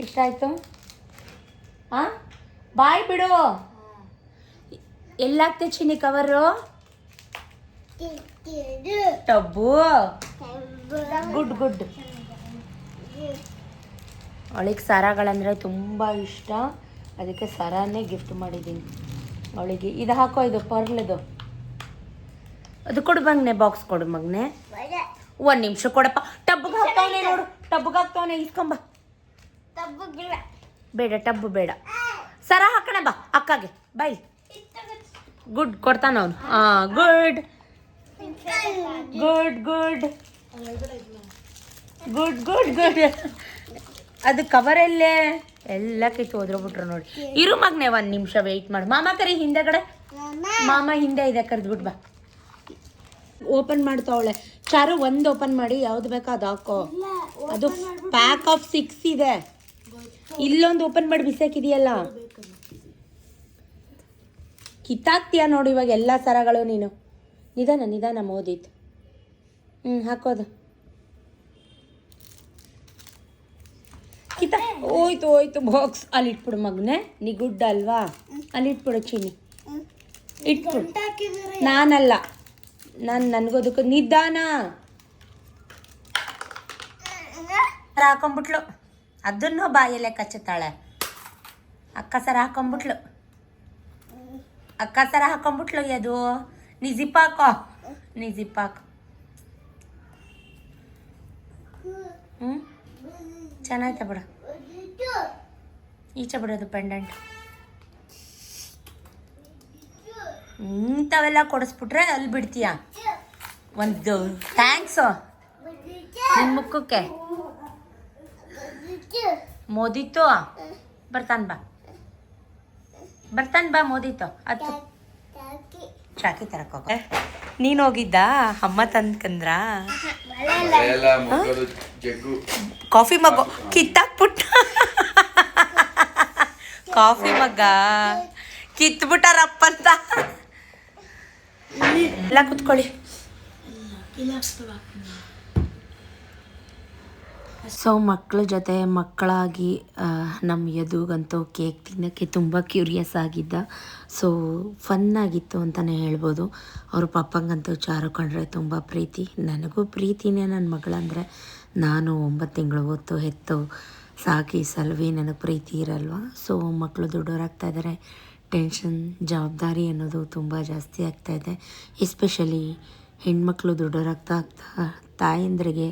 ಇಷ್ಟ ಆಯಿತು? ಹಾಂ ಬಾಯ್ ಬಿಡು. ಎಲ್ಲಾಗ್ತೆ ಚಿನ್ನಿ ಕವರು? ಟಬ್ಬು. Good good. ಅವಳಿಗೆ ಸರಗಳಂದರೆ ತುಂಬ ಇಷ್ಟ, ಅದಕ್ಕೆ ಸರನೇ ಗಿಫ್ಟ್ ಮಾಡಿದ್ದೀನಿ ಅವಳಿಗೆ. ಇದು ಹಾಕೋ, ಇದು ಪರ್ಲದು. ಅದು ಕೊಡು ಮಗನೆ, ಬಾಕ್ಸ್ ಕೊಡು ಮಗನೆ. 1 ನಿಮಿಷ ಕೊಡಪ್ಪ. ಟಬ್ಬಿಗೆ ಹಾಕ್ತಾವನೆ ನೋಡು, ಟಬ್ಬಿಗೆ ಹಾಕ್ತಾವನೆ, ಇಸ್ಕೊಂಬ. ಬೇಡ, ಟಬ್ಬು ಬೇಡ. ಸರ ಹಾಕೋಣ ಬಾ ಅಕ್ಕಗೆ, ಬಾಯ್. ಗುಡ್, ಕೊಡ್ತಾನ ಅವನು. Good good good good good good. ಅದು ಕವರಲ್ಲೇ ಎಲ್ಲ ಕಿತ್ತು ಹೋದ್ರೋಗ್ಬಿಟ್ರು ನೋಡಿ. ಇರು ಮಗನೆ, 1 ನಿಮಿಷ ವೆಯ್ಟ್ ಮಾಡು. ಮಾಮ ಕರಿ ಹಿಂದೆಗಡೆ, ಮಾಮ ಹಿಂದೆ ಇದೆ, ಕರೆದ್ಬಿಟ್ಟು ಬಾ. ಓಪನ್ ಮಾಡ್ತಾವಳೆ ಚಾರು. 1 ಓಪನ್ ಮಾಡಿ, ಯಾವ್ದು ಬೇಕೋ ಅದು ಹಾಕೋ. ಅದು ಪ್ಯಾಕ್ ಆಫ್ 6 ಇದೆ. ಇಲ್ಲೊಂದು ಓಪನ್ ಮಾಡಿ ಬಿಸಾಕಿದೆಯಲ್ಲ, ಕಿತ್ತಾಕ್ತೀಯ ನೋಡಿ ಇವಾಗ ಎಲ್ಲ ಸರಗಳು. ನೀನು ನಿಧಾನ ನಿಧಾನ ಮೋದಿತ್ತು. ಹಾಕೋದು ಕಿತ್ತ. ಹೋಯ್ತು ಹೋಯ್ತು ಬಾಕ್ಸ್. ಅಲ್ಲಿ ಇಟ್ಬಿಡು ಮಗನೆ, ನೀ ಗುಡ್ ಅಲ್ವಾ? ಅಲ್ಲಿ ಇಟ್ಬಿಡು ಚಿನ್ನಿ, ಇಟ್ಬಿಡು. ನಾನಲ್ಲ, ನನಗೋದಕ್ಕೆ ನಿಧಾನ. ಸರ ಹಾಕೊಂಬಿಟ್ಲು, ಅದನ್ನು ಬಾಯಲ್ಲೇ ಕಚ್ಚುತ್ತಾಳೆ. ಅಕ್ಕ ಸರ ಹಾಕೊಂಬಿಟ್ಲು, ಅಕ್ಕ ಸರ ಹಾಕೊಂಬಿಟ್ಲು. ಅದು ನೀ ಜಿಪ್ ಹಾಕೋ, ನೀ ಜಿಪ್ ಹಾಕೋ. ಚೆನ್ನಾಯ್ತಾ ಬಿಡು. ಈಚೆ ಬಿಡೋದು ಪೆಂಡೆಂಟ್. ಇಂಥವೆಲ್ಲ ಕೊಡಿಸ್ಬಿಟ್ರೆ ಅಲ್ಲಿ ಬಿಡ್ತೀಯ. ಒಂದು ಥ್ಯಾಂಕ್ಸು ನಿಮ್ಮ ಮುಖಕ್ಕೆ. ಮೋದಿತ್ತು ಬರ್ತಾನೆ ಬಾ, ಬರ್ತಾನೆ ಬಾ ಮೋದಿತ್ತು. ಅದು ಚಾಕಿ ತರಕ ಹೋಗ. ನೀನು ಹೋಗಿದ್ದ ಅಮ್ಮ ತಂದ್ಕಂದ್ರ? ಕಾಫಿ ಮಗ ಕಿತ್ತಾಕ್ಬಿಟ್ಟ. ಕಾಫಿ ಮಗ ಕಿತ್ಬಿಟ್ಟಾರಪ್ಪಂತ. ಎಲ್ಲ ಕುತ್ಕೊಳ್ಳಿ. ಸೊ ಮಕ್ಕಳ ಜೊತೆ ಮಕ್ಕಳಾಗಿ ನಮ್ಮ ಯದುಗಂತೂ ಕೇಕ್ ತಿನ್ನೋಕ್ಕೆ ತುಂಬ ಕ್ಯೂರಿಯಸ್ ಆಗಿದ್ದ. ಸೊ ಫನ್ನಾಗಿತ್ತು ಅಂತಲೇ ಹೇಳ್ಬೋದು. ಅವ್ರ ಪಪ್ಪಂಗಂತೂ ಚಾರು ಕಂಡ್ರೆ ತುಂಬ ಪ್ರೀತಿ. ನನಗೂ ಪ್ರೀತಿನೇ ನನ್ನ ಮಗಳಂದರೆ. ನಾನು 9 ತಿಂಗಳು ಹೊತ್ತು ಹೆತ್ತು ಸಾಕಿ ಸಲುವಿ ನನಗೆ ಪ್ರೀತಿ ಇರಲ್ವ. ಸೊ ಮಕ್ಕಳು ದೊಡ್ಡವರಾಗ್ತಾಯಿದ್ದಾರೆ, ಟೆನ್ಷನ್ ಜವಾಬ್ದಾರಿ ಅನ್ನೋದು ತುಂಬ ಜಾಸ್ತಿ ಆಗ್ತಾಯಿದೆ. ಎಸ್ಪೆಷಲಿ ಹೆಣ್ಮಕ್ಳು ದೊಡ್ಡವರಾಗ್ತಾ ಆಗ್ತಾ ತಾಯಂದ್ರಿಗೆ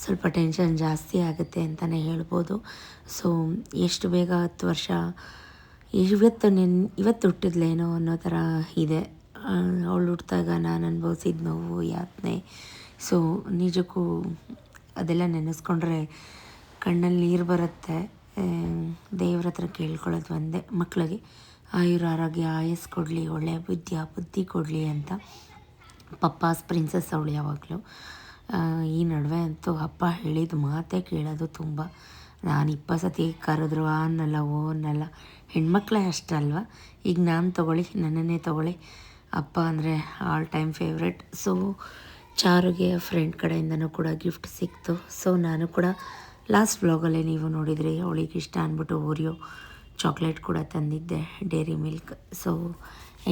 ಸ್ವಲ್ಪ ಟೆನ್ಷನ್ ಜಾಸ್ತಿ ಆಗುತ್ತೆ ಅಂತಲೇ ಹೇಳ್ಬೋದು. ಸೊ ಎಷ್ಟು ಬೇಗ 10 ವರ್ಷ ಇವತ್ತು ಹುಟ್ಟಿದ್ಲೇನೋ ಅನ್ನೋ ಥರ ಇದೆ. ಅವಳು ಹುಟ್ಟಿದಾಗ ನಾನು ಅನುಭವಿಸಿದ ನೋವು ಯಾತನೆ. ಸೊ ನಿಜಕ್ಕೂ ಅದೆಲ್ಲ ನೆನೆಸ್ಕೊಂಡ್ರೆ ಕಣ್ಣಲ್ಲಿ ನೀರು ಬರುತ್ತೆ. ದೇವ್ರ ಹತ್ರ ಕೇಳ್ಕೊಳ್ಳೋದು ಒಂದೇ, ಮಕ್ಕಳಿಗೆ ಆಯುರ ಆರೋಗ್ಯ ಆಯಸ್ಸು ಕೊಡಲಿ, ಒಳ್ಳೆಯ ಬುದ್ಧಿ ಕೊಡಲಿ ಅಂತ. ಪಪ್ಪಾಸ್ ಪ್ರಿನ್ಸಸ್ ಅವಳು ಯಾವಾಗಲೂ. ಈ ನಡುವೆ ಅಂತೂ ಅಪ್ಪ ಹೇಳಿದ ಮಾತೇ ಕೇಳೋದು ತುಂಬ. ನಾನು 20 ಸತಿ ಕರೆದ್ರು ಅನ್ನಲ್ಲ ಅನ್ನಲ್ಲ. ಹೆಣ್ಮಕ್ಳೇ ಅಷ್ಟಲ್ವ. ಈಗ ನಾನು ತೊಗೊಳ್ಳಿ, ನನ್ನನ್ನೇ ತೊಗೊಳ್ಳಿ, ಅಪ್ಪ ಅಂದರೆ ಆಲ್ ಟೈಮ್ ಫೇವ್ರೆಟ್. ಸೊ ಚಾರುಗೆ ಫ್ರೆಂಡ್ ಕಡೆಯಿಂದನೂ ಕೂಡ ಗಿಫ್ಟ್ ಸಿಕ್ತು. ಸೊ ನಾನು ಕೂಡ ಲಾಸ್ಟ್ ವ್ಲಾಗಲ್ಲೇ ನೀವು ನೋಡಿದ್ರಿ, ಅವಳಿಗೆ ಇಷ್ಟ ಅಂದ್ಬಿಟ್ಟು ಓರಿಯೋ ಚಾಕ್ಲೇಟ್ ಕೂಡ ತಂದಿದ್ದೆ, ಡೇರಿ ಮಿಲ್ಕ್. ಸೊ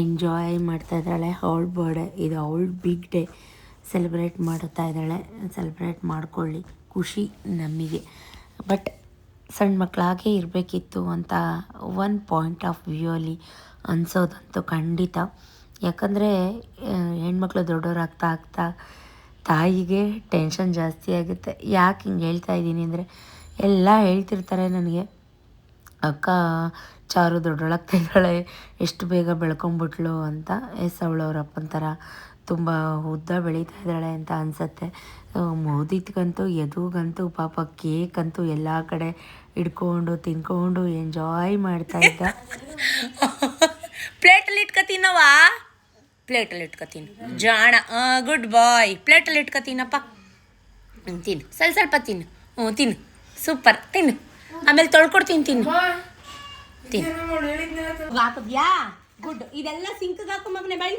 ಎಂಜಾಯ್ ಮಾಡ್ತಾಯಿದ್ದಾಳೆ. ಅವಳ ಬರ್ಡೇ ಇದು, ಅವಳ ಬಿಗ್ ಡೇ ಸೆಲೆಬ್ರೇಟ್ ಮಾಡ್ತಾ ಇದ್ದಾಳೆ. ಸೆಲೆಬ್ರೇಟ್ ಮಾಡ್ಕೊಳ್ಳಿ, ಖುಷಿ ನಮಗೆ. ಬಟ್ ಸಣ್ಣ ಮಕ್ಕಳಾಗೇ ಇರಬೇಕಿತ್ತು ಅಂತ ಒಂದು ಪಾಯಿಂಟ್ ಆಫ್ ವ್ಯೂ ಅಲ್ಲಿ ಅನಿಸೋದಂತೂ ಖಂಡಿತ. ಯಾಕಂದರೆ ಹೆಣ್ಮಕ್ಳು ದೊಡ್ಡವರಾಗ್ತಾ ಆಗ್ತಾ ತಾಯಿಗೆ ಟೆನ್ಷನ್ ಜಾಸ್ತಿ ಆಗುತ್ತೆ. ಯಾಕೆ ಹಿಂಗೆ ಹೇಳ್ತಾ ಇದ್ದೀನಿ ಅಂದರೆ, ಎಲ್ಲ ಹೇಳ್ತಿರ್ತಾರೆ ನನಗೆ, ಅಕ್ಕ ಚಾರು ದೊಡ್ಡೊಳಗ್ತಾ ಇದ್ದಾಳೆ, ಎಷ್ಟು ಬೇಗ ಬೆಳ್ಕೊಂಬಿಟ್ಲು ಅಂತ. ಅವಳು ಅವ್ರ ಅಪ್ಪನ ಥರ ತುಂಬ ಉದ್ದ ಬೆಳೀತಾ ಇದ್ದಾಳೆ ಅಂತ ಅನಿಸುತ್ತೆ. ಮೋದಿತ್ಗಂತೂ ಯದುಗಂತೂ ಪಾಪ ಕೇಕ್ ಅಂತೂ ಎಲ್ಲ ಕಡೆ ಹಿಡ್ಕೊಂಡು ತಿನ್ಕೊಂಡು ಎಂಜಾಯ್ ಮಾಡ್ತಾ ಇದ್ದ. ಪ್ಲೇಟಲ್ಲಿ ಇಟ್ಕೊತೀನವಾ, ಪ್ಲೇಟಲ್ಲಿ ಇಟ್ಕೊತೀನಿ ಜಾಣ. ಗುಡ್ ಬಾಯ್. ಪ್ಲೇಟಲ್ಲಿ ಇಟ್ಕೊತೀನಪ್ಪ. ತಿನ್ನು, ಸ್ವಲ್ಪ ತಿನ್ನು. ತಿನ್ನು, ಸೂಪರ್, ತಿನ್ನು. ಆಮೇಲೆ ತೊಳ್ಕೊಡ್ತೀನಿ, ತಿನ್ನು. ಹಾಕಿದ್ಯಾ? ಗುಡ್. ಇದೆಲ್ಲ ಸಿಂಕ್ಗೆ ಹಾಕು ಮಗನೆ, ಬಾಯಿ.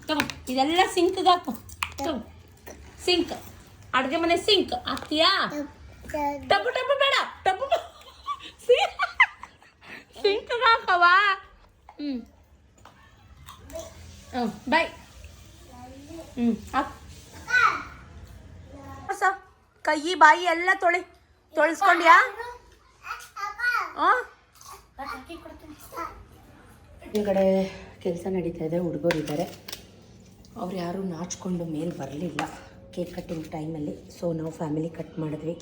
ತಗೋ, ಇದೆಲ್ಲ ಸಿಂಕ್ಗೆ ಹಾಕು. ಸಿಂಕ್, ಅಡುಗೆ ಮನೆ ಸಿಂಕ್ ಹಾಕ್ತೀಯಾ? ಟಬ್ಬು ಬೇಡ, ಟಬ್ಬು ಸಿಂಕ್ಗೆ ಹಾಕವಾ. ಬಾಯ್. ಕೈ ಬಾಯಿ ಎಲ್ಲ ತೊಳಿಸ್ಕೊಂಡ್ಯಾ? ಈ ಕಡೆ ಕೆಲಸ ನಡೀತಾ ಇದೆ. ಹುಡುಗರು ಇದ್ದಾರೆ, ಅವ್ರು ಯಾರೂ ನಾಚ್ಕೊಂಡು ಮೇಲೆ ಬರಲಿಲ್ಲ ಕೇಕ್ ಕಟ್ಟಿಂಗ್ ಟೈಮಲ್ಲಿ. ಸೊ ನಾವು ಫ್ಯಾಮಿಲಿ ಕಟ್ ಮಾಡಿದ್ವಿ.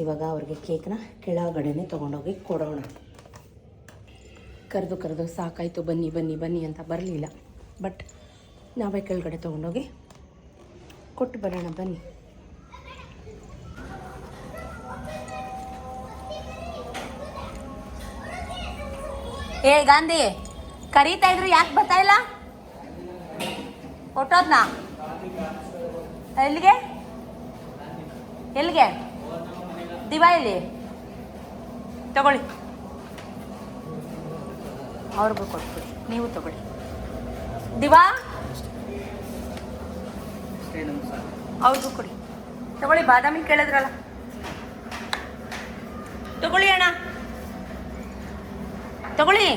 ಇವಾಗ ಅವ್ರಿಗೆ ಕೇಕ್ನ ಕೆಳಗಡೆನೇ ತೊಗೊಂಡೋಗಿ ಕೊಡೋಣ. ಕರೆದು ಸಾಕಾಯಿತು, ಬನ್ನಿ ಬನ್ನಿ ಬನ್ನಿ ಅಂತ ಬರಲಿಲ್ಲ. ಬಟ್ ನಾವೇ ಕೆಳಗಡೆ ತೊಗೊಂಡೋಗಿ ಕೊಟ್ಟು ಬರೋಣ ಬನ್ನಿ. ಏ ಗಾಂಧಿ, ಕರೀತಾ ಇದ್ರು ಯಾಕೆ ಬರ್ತಾ ಇಲ್ಲ? ಹೊಟ್ಟೋದ್ನಾ? ಎಲ್ಲಿಗೆ ದಿವಾ ಎಲ್ಲಿ? ತಗೊಳ್ಳಿ, ಅವ್ರಿಗೂ ಕೊಟ್ಬಿಡಿ, ನೀವು ತಗೊಳ್ಳಿ. ದಿವಾ ಅವ್ರಿಗೂ ಕೊಡಿ, ತಗೊಳ್ಳಿ. ಬಾದಾಮಿ ಕೇಳಿದ್ರಲ್ಲ, ತಗೊಳ್ಳಿ ಅಣ್ಣ, ತಗೊಳ್ಳಿ.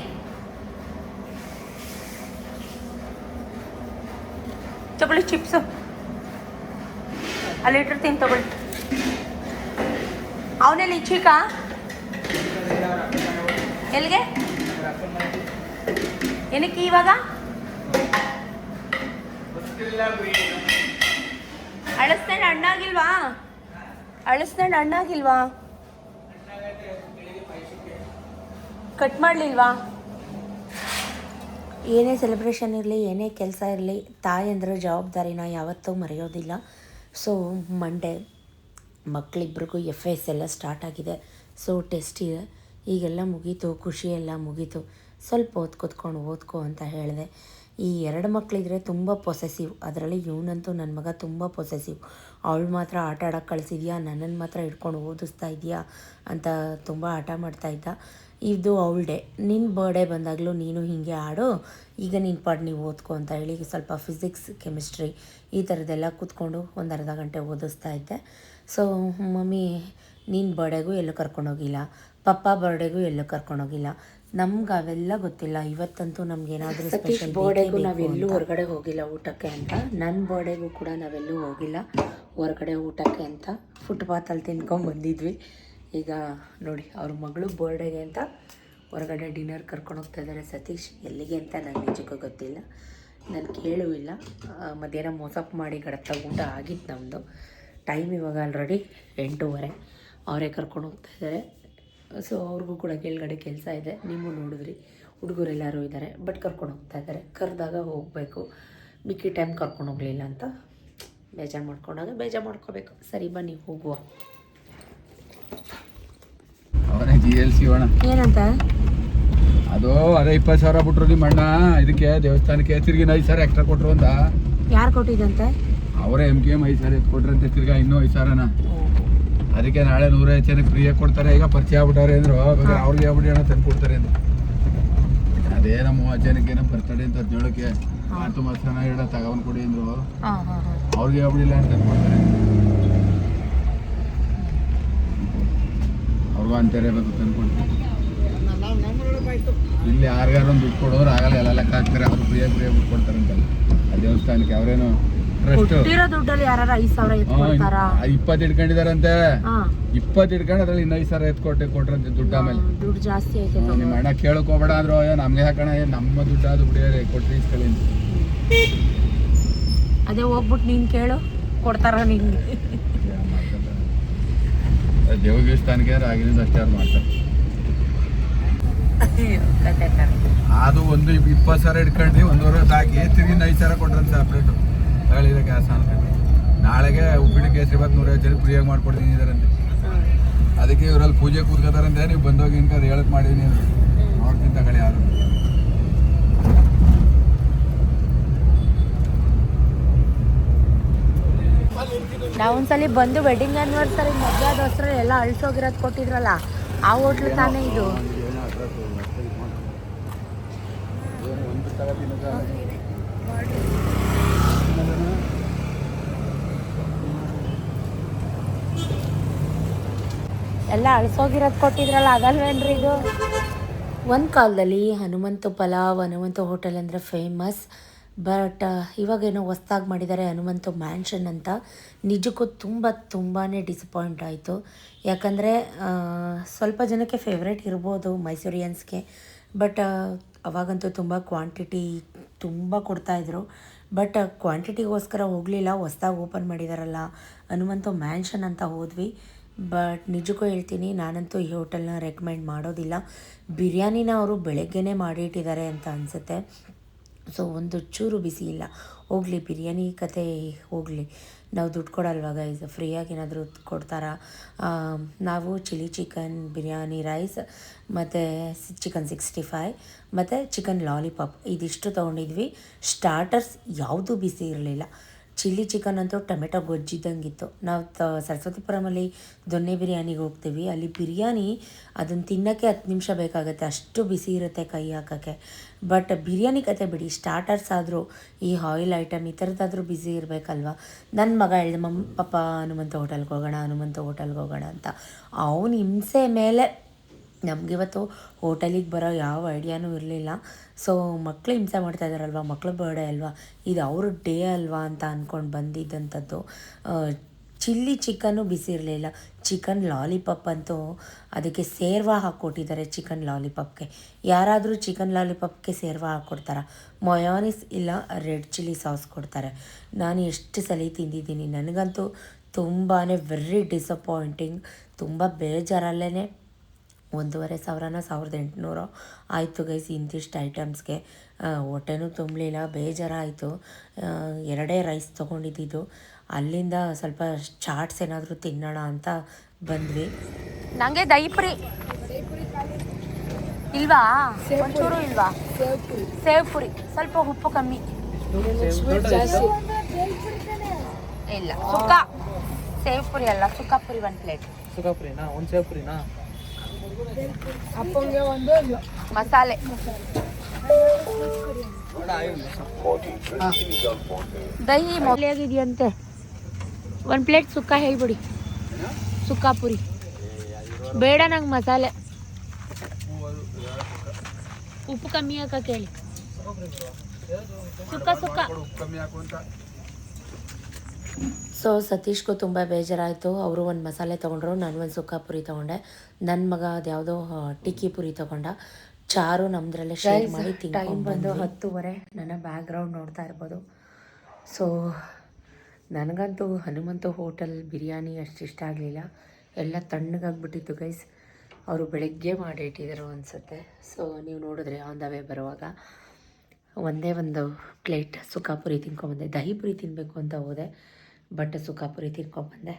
ತಗೊಳ್ಳಿ ಚಿಪ್ಸು, ಅಲ್ಲಿ ಇಟ್ಟಿರ್ತೀನಿ, ತಗೊಳ್ಳಿ. ಅವನಲ್ಲಿ ಚೀಕ ಎಲ್ಲಿಗೆ? ಏನಕ್ಕೆ ಇವಾಗ? ಅಳಿಸ್ತಾನೆ ಹಣ್ಣಾಗಿಲ್ವಾ? ಕಟ್ ಮಾಡಲಿಲ್ವಾ? ಏನೇ ಸೆಲೆಬ್ರೇಷನ್ ಇರಲಿ, ಏನೇ ಕೆಲಸ ಇರಲಿ, ತಾಯಂದ್ರ ಜವಾಬ್ದಾರಿನ ಯಾವತ್ತೂ ಮರೆಯೋದಿಲ್ಲ. ಸೊ ಮಂಡೇ ಮಕ್ಕಳಿಬ್ರಿಗೂ FS ಎಲ್ಲ ಸ್ಟಾರ್ಟ್ ಆಗಿದೆ. ಸೊ ಟೆಸ್ಟ್ ಇದೆ, ಈಗೆಲ್ಲ ಮುಗೀತು, ಖುಷಿಯೆಲ್ಲ ಮುಗೀತು. ಸ್ವಲ್ಪ ಓದ್ಕೋ ಅಂತ ಹೇಳಿದೆ. ಈ 2 ಮಕ್ಕಳಿದ್ರೆ ತುಂಬ ಪೊಸೆಸಿವ್. ಅದರಲ್ಲಿ ಇವನಂತೂ ನನ್ನ ಮಗ ತುಂಬ ಪೊಸೆಸಿವ್. ಅವಳು ಮಾತ್ರ ಆಟ ಆಡೋಕ್ಕೆ ಕಳಿಸಿದ್ಯಾ, ನನ್ನನ್ನು ಮಾತ್ರ ಹಿಡ್ಕೊಂಡು ಓದಿಸ್ತಾ ಇದೆಯಾ ಅಂತ ತುಂಬ ಹಠ ಮಾಡ್ತಾಯಿದ್ದ. ಇದು ಅವಳ ಡೇ, ನಿನ್ನ ಬರ್ಡೇ ಬಂದಾಗಲೂ ನೀನು ಹೀಗೆ ಆಡು, ಈಗ ನೀನು ಪಾಡು ನೀವು ಓದ್ಕೊ ಅಂತ ಹೇಳಿ ಸ್ವಲ್ಪ ಫಿಸಿಕ್ಸ್, ಕೆಮಿಸ್ಟ್ರಿ ಈ ಥರದ್ದೆಲ್ಲ ಕೂತ್ಕೊಂಡು ಒಂದು ಅರ್ಧ ಗಂಟೆ ಓದಿಸ್ತಾ ಇದ್ದೆ. ಸೊ ಮಮ್ಮಿ ನೀನು ಬರ್ಡೇಗೂ ಎಲ್ಲೂ ಕರ್ಕೊಂಡೋಗಿಲ್ಲ, ಪಪ್ಪ ಬರ್ಡೇಗೂ ಎಲ್ಲೂ ಕರ್ಕೊಂಡೋಗಿಲ್ಲ, ನಮ್ಗೆ ಅವೆಲ್ಲ ಗೊತ್ತಿಲ್ಲ. ಇವತ್ತಂತೂ ನಮಗೇನಾದರೂ ಸ್ಪೆಷಲ್ ಬರ್ಡೇಗೂ ನಾವೆಲ್ಲೂ ಹೊರಗಡೆ ಹೋಗಿಲ್ಲ ಊಟಕ್ಕೆ ಅಂತ. ನನ್ನ ಬರ್ಡೇಗೂ ಕೂಡ ನಾವೆಲ್ಲೂ ಹೋಗಿಲ್ಲ ಹೊರಗಡೆ ಊಟಕ್ಕೆ ಅಂತ. ಫುಟ್ಪಾತಲ್ಲಿ ತಿನ್ಕೊಂಬಂದಿದ್ವಿ. ಈಗ ನೋಡಿ, ಅವ್ರ ಮಗಳು ಬರ್ಡೇಗೆ ಅಂತ ಹೊರಗಡೆ ಡಿನ್ನರ್ ಕರ್ಕೊಂಡೋಗ್ತಾ ಇದ್ದಾರೆ ಸತೀಶ್. ಎಲ್ಲಿಗೆ ಅಂತ ನನಗೆ ನಿಜಕ್ಕೂ ಗೊತ್ತಿಲ್ಲ, ನಾನು ಕೇಳೂ ಇಲ್ಲ. ಮಧ್ಯಾಹ್ನ ಮೋಸಪ್ ಮಾಡಿ ಗಡತ್ತಾಗ ಊಟ ಆಗಿತ್ತು ನಮ್ಮದು. ಟೈಮ್ ಇವಾಗ ಆಲ್ರೆಡಿ 8:30. ಅವರೇ ಕರ್ಕೊಂಡು ಹೋಗ್ತಾ ಇದ್ದಾರೆ. ಸೊ ಅವ್ರಿಗೂ ಕೂಡ ಕೆಳಗಡೆ ಕೆಲಸ ಇದೆ, ನೀವು ನೋಡಿದ್ರಿ. ಹುಡುಗರೆಲ್ಲರೂ ಇದ್ದಾರೆ, ಬಟ್ ಕರ್ಕೊಂಡು ಹೋಗ್ತಾ ಇದ್ದಾರೆ. ಕರೆದಾಗ ಹೋಗಬೇಕು, ಮಿಕ್ಕಿ ಟೈಮ್ ಕರ್ಕೊಂಡು ಹೋಗಲಿಲ್ಲ ಅಂತ ಬೇಜಾರು ಮಾಡ್ಕೋಬೇಕು. ಸರಿ ಬನ್ನಿ ಹೋಗುವ. ಏನಂತ ಅದು ಅದೇ 20,000 ಬಿಟ್ರು ನಿಮ್ಮ ಅಣ್ಣ ಇದಕ್ಕೆ ದೇವಸ್ಥಾನಕ್ಕೆ, ತಿರ್ಗಿ 5,000 ಎಕ್ಸ್ಟ್ರಾ ಕೊಟ್ರು ಅಂತ. ಯಾರು ಕೊಟ್ಟಿದ್ದಂತೆ? ಅವರೇ MKM 5,000 ಎತ್ಕೊಟ್ರಂತೆ, ತಿರ್ಗಾ ಇನ್ನೂ 5,000ನ. ಅದಕ್ಕೆ ನಾಳೆ 150 ಜನಕ್ಕೆ ಫ್ರೀಯಾಗಿ ಕೊಡ್ತಾರೆ. ಈಗ ಪರಿಚಯ ಆಗ್ಬಿಟ್ಟವ್ರೆ ಅಂದ್ರು, ಅವ್ರಿಗೆ ಹೇಳ್ಬಿಟ್ಟು ಹಣ ತಂದು ಕೊಡ್ತಾರೆ ಅಂತ. ಅದೇನೋ 30 ಜನಕ್ಕೆ ಏನೋ ಬರ್ತಡೆ ಅಂತ 17ಕ್ಕೆ ಆಟು ಮಾತ್ರನ ಹೇಳ ತಗೊಂಡು ಕೊಡಿ ಅಂದ್ರು. ಅವ್ರಿಗೆ ಹೇಳ್ಬಿಡಿಲ್ಲ ಅಂತ ತಂದು ಕೊಡ್ತಾರೆ. ಅವ್ರಿಗೂ ಅಂತಾರೆ ಬೇಕು ತಂದು ಕೊಡ್ತಾರೆ. ಇಲ್ಲಿ ಯಾರಿಗಾರು ದುಡ್ಡು ಕೊಡೋರು ಆಗಲ್ಲ, ಎಲ್ಲ ಲೆಕ್ಕ ಹಾಕ್ತಾರೆ. ಅವ್ರು ಫ್ರೀಯಾಗಿ ಬಿಟ್ಟು ಕೊಡ್ತಾರೆ ಅಂತ ಆ ದೇವಸ್ಥಾನಕ್ಕೆ. ಅವರೇನು ದುಡ್ಡಲ್ಲಿ ಯಾರು 5,000 20 ಇಟ್ಕೊಂಡಿದಾರಂತೆ. 20 ಇಟ್ಕೊಂಡು ಅದ್ರಲ್ಲಿ ಇನ್ನು 5,000 ಕೊಟ್ರಂತೆ ದುಡ್ಡು. ಆಮೇಲೆ ದುಡ್ಡು ಜಾಸ್ತಿ ಐತೆ. ನಿಮ್ಮ ಅಣ್ಣ ಕೇಳಕ್ ಹೋಗ್ಬೇಡ ಅಂದ್ರು, ನಮ್ಗೆ ಹಾಕೋಣ, ನಮ್ಮ ದುಡ್ಡು ಅದು ಬಿಡಿಯಾರೆ ಕೊಟ್ರಿ ಇಸ್ಕೊಳ್ಳಿ ಅಂತ. ಅದೇ ಹೋಗ್ಬಿಟ್ಟು ನೀನು ಕೇಳು, ಕೊಡ್ತಾರ ನಿಂಗೆ. ದೇವಸ್ಥಾನಕ್ಕೆ ಆಗಿನಿಂದ ಅಷ್ಟೇ ಅವ್ರು ಮಾಡ್ತಾರೆ. ಅದು ಒಂದು 20,000 ಇಟ್ಕೊಂಡು 1.5 ಹಾಕಿ ತಿರ್ಗಿ 5,000 ಕೊಟ್ರಂತೆ ಸಪ್ರೇಟು. ತಗೊಳ್ಳಿದ ಗ್ಯಾಸ್ ಅನ್ಕೊಂಡು ನಾಳೆಗೆ ಉಪ್ಪಿಟ್ಟು ಕೇಸರಿ ಬಾತ್ 150 ಜನಕ್ಕೆ ಫ್ರೀಯಾಗಿ ಮಾಡ್ಕೊಡ್ತೀನಿ ಇದಾರಂತೆ. ಅದಕ್ಕೆ ಇವರಲ್ಲಿ ಪೂಜೆ ಕೂತ್ಕೋತಾರಂತೆ. ನೀವು ಬಂದೋಗಿ ಇನ್ಕಂದ್ರೆ ಹೇಳಕ್ ಮಾಡಿದೀನಿ ಅಂತ ನೋಡ್ತೀನಿ ತಗೊಳ್ಳಿ ಯಾರು. ನಾವೊಂದ್ಸಲಿ ಬಂದು ವೆಡ್ಡಿಂಗ್ ಆ್ಯನಿವರ್ಸರಿ ಮದುವೆ ಆದೋಸ್ರಲ್ಲಿ ಎಲ್ಲ ಅಳಿಸೋಗಿರೋದು ಕೊಟ್ಟಿದ್ರಲ್ಲ, ಆ ಹೋಟ್ಲು ತಾನೇ ಇದು. ಎಲ್ಲ ಅಳಿಸೋಗಿರೋದು ಕೊಟ್ಟಿದ್ರಲ್ಲ, ಅದಲ್ವೇನ್ರಿ ಇದು? ಒಂದು ಕಾಲದಲ್ಲಿ ಹನುಮಂತು ಪಲಾವ್, ಹನುಮಂತು ಹೋಟೆಲ್ ಅಂದರೆ ಫೇಮಸ್. ಬಟ್ ಇವಾಗೇನೋ ಹೊಸ್ದಾಗಿ ಮಾಡಿದ್ದಾರೆ ಹನುಮಂತು ಮ್ಯಾನ್ಷನ್ ಅಂತ. ನಿಜಕ್ಕೂ ತುಂಬಾ ಡಿಸಪಾಯಿಂಟ್ ಆಯಿತು. ಯಾಕಂದರೆ ಸ್ವಲ್ಪ ಜನಕ್ಕೆ ಫೇವ್ರೇಟ್ ಇರ್ಬೋದು ಮೈಸೂರಿಯನ್ಸ್ಗೆ, ಬಟ್ ಅವಾಗಂತೂ ತುಂಬ ಕ್ವಾಂಟಿಟಿ ತುಂಬ ಕೊಡ್ತಾಯಿದ್ರು. ಬಟ್ ಕ್ವಾಂಟಿಟಿಗೋಸ್ಕರ ಹೋಗಲಿಲ್ಲ, ಹೊಸ್ದಾಗಿ ಓಪನ್ ಮಾಡಿದಾರಲ್ಲ ಹನುಮಂತು ಮ್ಯಾನ್ಷನ್ ಅಂತ ಹೋದ್ವಿ. ಬಟ್ ನಿಜಕ್ಕೂ ಹೇಳ್ತೀನಿ, ನಾನಂತೂ ಈ ಹೋಟೆಲ್ನ ರೆಕಮೆಂಡ್ ಮಾಡೋದಿಲ್ಲ. ಬಿರಿಯಾನಿನ ಅವರು ಬೆಳಗ್ಗೆನೇ ಮಾಡಿಟ್ಟಿದ್ದಾರೆ ಅಂತ ಅನಿಸುತ್ತೆ. ಸೊ ಒಂದು ಚೂರು ಬಿಸಿ ಇಲ್ಲ. ಹೋಗಲಿ ಬಿರಿಯಾನಿ ಕತೆ ಹೋಗಲಿ, ನಾವು ದುಡ್ಡು ಕೊಡಲ್ವಾ ಗೈಸ್, ಫ್ರೀಯಾಗಿ ಏನಾದರೂ ಕೊಡ್ತಾರಾ? ನಾವು ಚಿಲ್ಲಿ ಚಿಕನ್, ಬಿರಿಯಾನಿ ರೈಸ್ ಮತ್ತು ಚಿಕನ್ 65 ಮತ್ತು ಚಿಕನ್ ಲಾಲಿಪಾಪ್ ಇದಿಷ್ಟು ತೊಗೊಂಡಿದ್ವಿ. ಸ್ಟಾರ್ಟರ್ಸ್ ಯಾವುದೂ ಬಿಸಿ ಇರಲಿಲ್ಲ. ಚಿಲ್ಲಿ ಚಿಕನ್ ಅಂತೂ ಟೊಮೆಟೊ ಗೊಜ್ಜಿದ್ದಂಗಿತ್ತು. ನಾವು ಸರಸ್ವತಿಪುರಮಲ್ಲಿ ದೊನ್ನೆ ಬಿರಿಯಾನಿಗೆ ಹೋಗ್ತೀವಿ, ಅಲ್ಲಿ ಬಿರಿಯಾನಿ ಅದನ್ನು ತಿನ್ನೋಕ್ಕೆ 10 ನಿಮಿಷ ಬೇಕಾಗುತ್ತೆ, ಅಷ್ಟು ಬಿಸಿ ಇರುತ್ತೆ ಕೈ ಹಾಕೋಕ್ಕೆ. ಬಟ್ ಬಿರಿಯಾನಿ ಕತೆ ಬಿಡಿ, ಸ್ಟಾರ್ಟರ್ಸ್ ಆದರೂ ಈ ಆಯಿಲ್ ಐಟಮ್ ಈ ಥರದ್ದಾದರೂ ಬಿಸಿ ಇರಬೇಕಲ್ವ. ನನ್ನ ಮಗ ಹೇಳಿದೆ, ಪಾಪ ಹನುಮಂತ ಹೋಟೆಲ್ಗೆ ಹೋಗೋಣ ಅಂತ. ಅವನು ಹಿಂಸೆ ಮೇಲೆ ನಮಗಿವತ್ತು ಹೋಟೆಲಿಗೆ ಬರೋ ಯಾವ ಐಡಿಯಾನೂ ಇರಲಿಲ್ಲ. ಸೊ ಮಕ್ಕಳು ಹಿಂಸೆ ಮಾಡ್ತಾಯಿದ್ದಾರಲ್ವ, ಮಕ್ಕಳು ಬರ್ಡೇ ಅಲ್ವಾ, ಇದು ಅವ್ರ ಡೇ ಅಲ್ವಾ ಅಂತ ಅಂದ್ಕೊಂಡು ಬಂದಿದ್ದಂಥದ್ದು. ಚಿಲ್ಲಿ ಚಿಕನ್ನು ಬಿಸಿ ಇರಲಿಲ್ಲ. ಚಿಕನ್ ಲಾಲಿಪಾಪ್ ಅಂತೂ ಅದಕ್ಕೆ ಸೇರ್ವ ಹಾಕ್ಕೊಟ್ಟಿದ್ದಾರೆ. ಚಿಕನ್ ಲಾಲಿಪಾಪ್ಗೆ ಯಾರಾದರೂ ಚಿಕನ್ ಲಾಲಿಪಾಪ್ಗೆ ಸೇರ್ವ ಹಾಕ್ಕೊಡ್ತಾರಾ? ಮೊಯಾನಿಸ್ ಇಲ್ಲ ರೆಡ್ ಚಿಲ್ಲಿ ಸಾಸ್ ಕೊಡ್ತಾರೆ. ನಾನು ಎಷ್ಟು ಸಲ ತಿಂದಿದ್ದೀನಿ, ನನಗಂತೂ ತುಂಬಾ ವೆರಿ ಡಿಸಪಾಯಿಂಟಿಂಗ್. ತುಂಬ ಬೇಜಾರಲ್ಲೇ 1,500 1,800 ಆಯಿತು ಗೈಸ್ ಇಂತಿಷ್ಟು ಐಟಮ್ಸ್ಗೆ. ಹೊಟ್ಟೆನೂ ತುಂಬಲಿಲ್ಲ, ಬೇಜಾರಾಯಿತು. 2 ರೈಸ್ ತೊಗೊಂಡಿದ್ದು. ಅಲ್ಲಿಂದ ಸ್ವಲ್ಪ ಚಾಟ್ಸ್ ಏನಾದರೂ ತಿನ್ನೋಣ ಅಂತ ಬಂದ್ವಿ. ನನಗೆ ದಹಿಪುರಿ ಇಲ್ವಾ? ಒಂಚೂರು ಇಲ್ವಾ? ಸೇವ್ ಪುರಿ ಸ್ವಲ್ಪ ಉಪ್ಪು ಕಮ್ಮಿ ಇಲ್ಲ. ಸುಕ್ಕ ಸೇವ್ ಪುರಿ ಅಲ್ಲ, ಸುಕ್ಕ ಪುರಿ 1 ಪ್ಲೇಟ್. ಸುಕ್ಕ ಪುರಿನಾ? ಒಂದು ಸೇವ್ ಪುರಿನಾ? ಅಪ್ಪಂಗೆ ಒಂದು ಮಸಾಲೆ ದಹಿ ಆಗಿದೆಯಂತೆ. 1 ಪ್ಲೇಟ್ ಸುಕ್ಕ ಹೇಳ್ಬಿಡಿ, ಸುಕ್ಕ ಪುರಿ ಬೇಡ ನಂಗೆ ಮಸಾಲೆ. ಉಪ್ಪು ಕಮ್ಮಿ ಹಾಕಕ್ಕೆ ಹೇಳಿ. ಸುಕ್ಕ ಸೊ ಸತೀಶ್ಗೂ ತುಂಬ ಬೇಜಾರಾಯಿತು. ಅವರು ಒಂದು ಮಸಾಲೆ ತೊಗೊಂಡ್ರು, ನಾನು ಒಂದು ಸುಕ್ಕ ಪುರಿ ತೊಗೊಂಡೆ. ನನ್ನ ಮಗ ಅದ್ಯಾವುದೋ ಟಿಕ್ಕಿ ಪುರಿ ತೊಗೊಂಡ. ಚಾರು ನಮ್ಮದ್ರಲ್ಲೇ ಶೇರ್ ಮಾಡಿ ತಿಂಕೊಂಡು ಬಂದು 10:30. ನನ್ನ ಬ್ಯಾಕ್ಗ್ರೌಂಡ್ ನೋಡ್ತಾ ಇರ್ಬೋದು. ಸೊ ನನಗಂತೂ ಹನುಮಂತು ಹೋಟೆಲ್ ಬಿರಿಯಾನಿ ಅಷ್ಟು ಇಷ್ಟ ಆಗಲಿಲ್ಲ, ಎಲ್ಲ ತಣ್ಣಗಾಗ್ಬಿಟ್ಟಿತ್ತು ಗೈಸ್. ಅವರು ಬೆಳಗ್ಗೆ ಮಾಡಿ ಇಟ್ಟಿದ್ರು ಅನಿಸುತ್ತೆ. ಸೊ ನೀವು ನೋಡಿದ್ರೆ ಆನ್ ದ ವೇ ಬರುವಾಗ ಒಂದೇ ಒಂದು ಪ್ಲೇಟ್ ಸುಕ್ಕಾಪುರಿ ತಿನ್ಕೊಂಬಂದೆ. ದಹಿ ಪುರಿ ತಿನ್ನಬೇಕು ಅಂತ ಹೋದೆ, ಬಟ್ ಸುಕ್ಕಾಪುರಿ ತಿನ್ಕೊಂಬಂದೆ.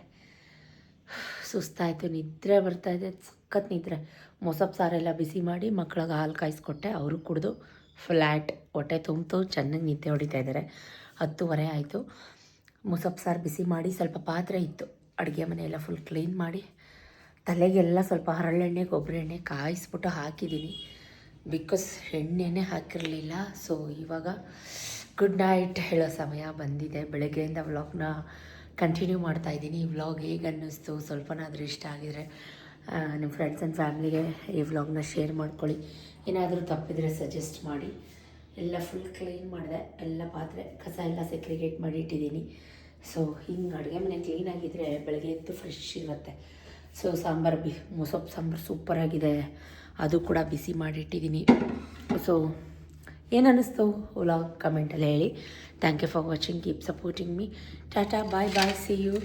ಸುಸ್ತಾಯಿತು, ನಿದ್ರೆ ಬರ್ತಾಯಿದೆ, ಸಖತ್ ನಿದ್ರೆ. ಮೊಸಪ್ಪು ಸಾರೆಲ್ಲ ಬಿಸಿ ಮಾಡಿ ಮಕ್ಳಿಗೆ ಹಾಲು ಕಾಯಿಸ್ಕೊಟ್ಟೆ, ಅವರು ಕುಡಿದು ಫ್ಲ್ಯಾಟ್ ಹೊಟ್ಟೆ ತುಂಬಿತು, ಚೆನ್ನಾಗಿ ನಿದ್ದೆ ಹೊಡಿತಾ ಇದ್ದಾರೆ. 10:30 ಆಯಿತು. ಮೊಸಪ್ಪು ಸಾರು ಬಿಸಿ ಮಾಡಿ ಸ್ವಲ್ಪ ಪಾತ್ರೆ ಇತ್ತು, ಅಡುಗೆ ಮನೆಯೆಲ್ಲ ಫುಲ್ ಕ್ಲೀನ್ ಮಾಡಿ ತಲೆಗೆಲ್ಲ ಸ್ವಲ್ಪ ಹರಳೆಣ್ಣೆ ಕೊಬ್ಬರಿ ಎಣ್ಣೆ ಕಾಯಿಸ್ಬಿಟ್ಟು ಹಾಕಿದ್ದೀನಿ. ಬಿಕಾಸ್ ಎಣ್ಣೆನೇ ಹಾಕಿರಲಿಲ್ಲ. ಸೊ ಇವಾಗ ಗುಡ್ ನೈಟ್ ಹೇಳೋ ಸಮಯ ಬಂದಿದೆ. ಬೆಳಗ್ಗೆಯಿಂದ ವ್ಲಾಗ್ನ ಕಂಟಿನ್ಯೂ ಮಾಡ್ತಾಯಿದ್ದೀನಿ. ಈ ವ್ಲಾಗ್ ಹೇಗೆ ಅನ್ನಿಸ್ತು, ಸ್ವಲ್ಪನಾದರೂ ಇಷ್ಟ ಆಗಿದರೆ ನಿಮ್ಮ ಫ್ರೆಂಡ್ಸ್ ಆ್ಯಂಡ್ ಫ್ಯಾಮ್ಲಿಗೆ ಈ ವ್ಲಾಗ್ನ ಶೇರ್ ಮಾಡ್ಕೊಳ್ಳಿ. ಏನಾದರೂ ತಪ್ಪಿದರೆ ಸಜೆಸ್ಟ್ ಮಾಡಿ. ಎಲ್ಲ ಫುಲ್ ಕ್ಲೀನ್ ಮಾಡಿದೆ, ಎಲ್ಲ ಪಾತ್ರೆ ಕಸ ಎಲ್ಲ ಸೆಕ್ರಿಗೇಟ್ ಮಾಡಿ ಇಟ್ಟಿದ್ದೀನಿ. ಸೊ ಹಿಂಗೆ ಅಡುಗೆ ಮನೆ ಕ್ಲೀನಾಗಿದ್ದರೆ ಬೆಳಗ್ಗೆ ಎದ್ದು ಫ್ರೆಶ್ ಇರುತ್ತೆ. ಸೊ ಸಾಂಬಾರು ಮೊಸಪ್ಪು ಸಾಂಬಾರು ಸೂಪರಾಗಿದೆ, ಅದು ಕೂಡ ಬಿಸಿ ಮಾಡಿಟ್ಟಿದ್ದೀನಿ. ಸೊ ಏನು ಅನ್ನಿಸ್ತು ವ್ಲಾಗ್ ಕಮೆಂಟಲ್ಲಿ ಹೇಳಿ. Thank you for watching, keep supporting me. Tata bye bye, see you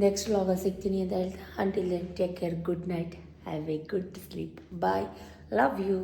next ವ್ಲಾಗಲ್ಲಿ ಸಿಗ್ತೀನಿ ಅಂತ ಹೇಳ್ತಾ until then take care, good night, have a good sleep, bye, love you.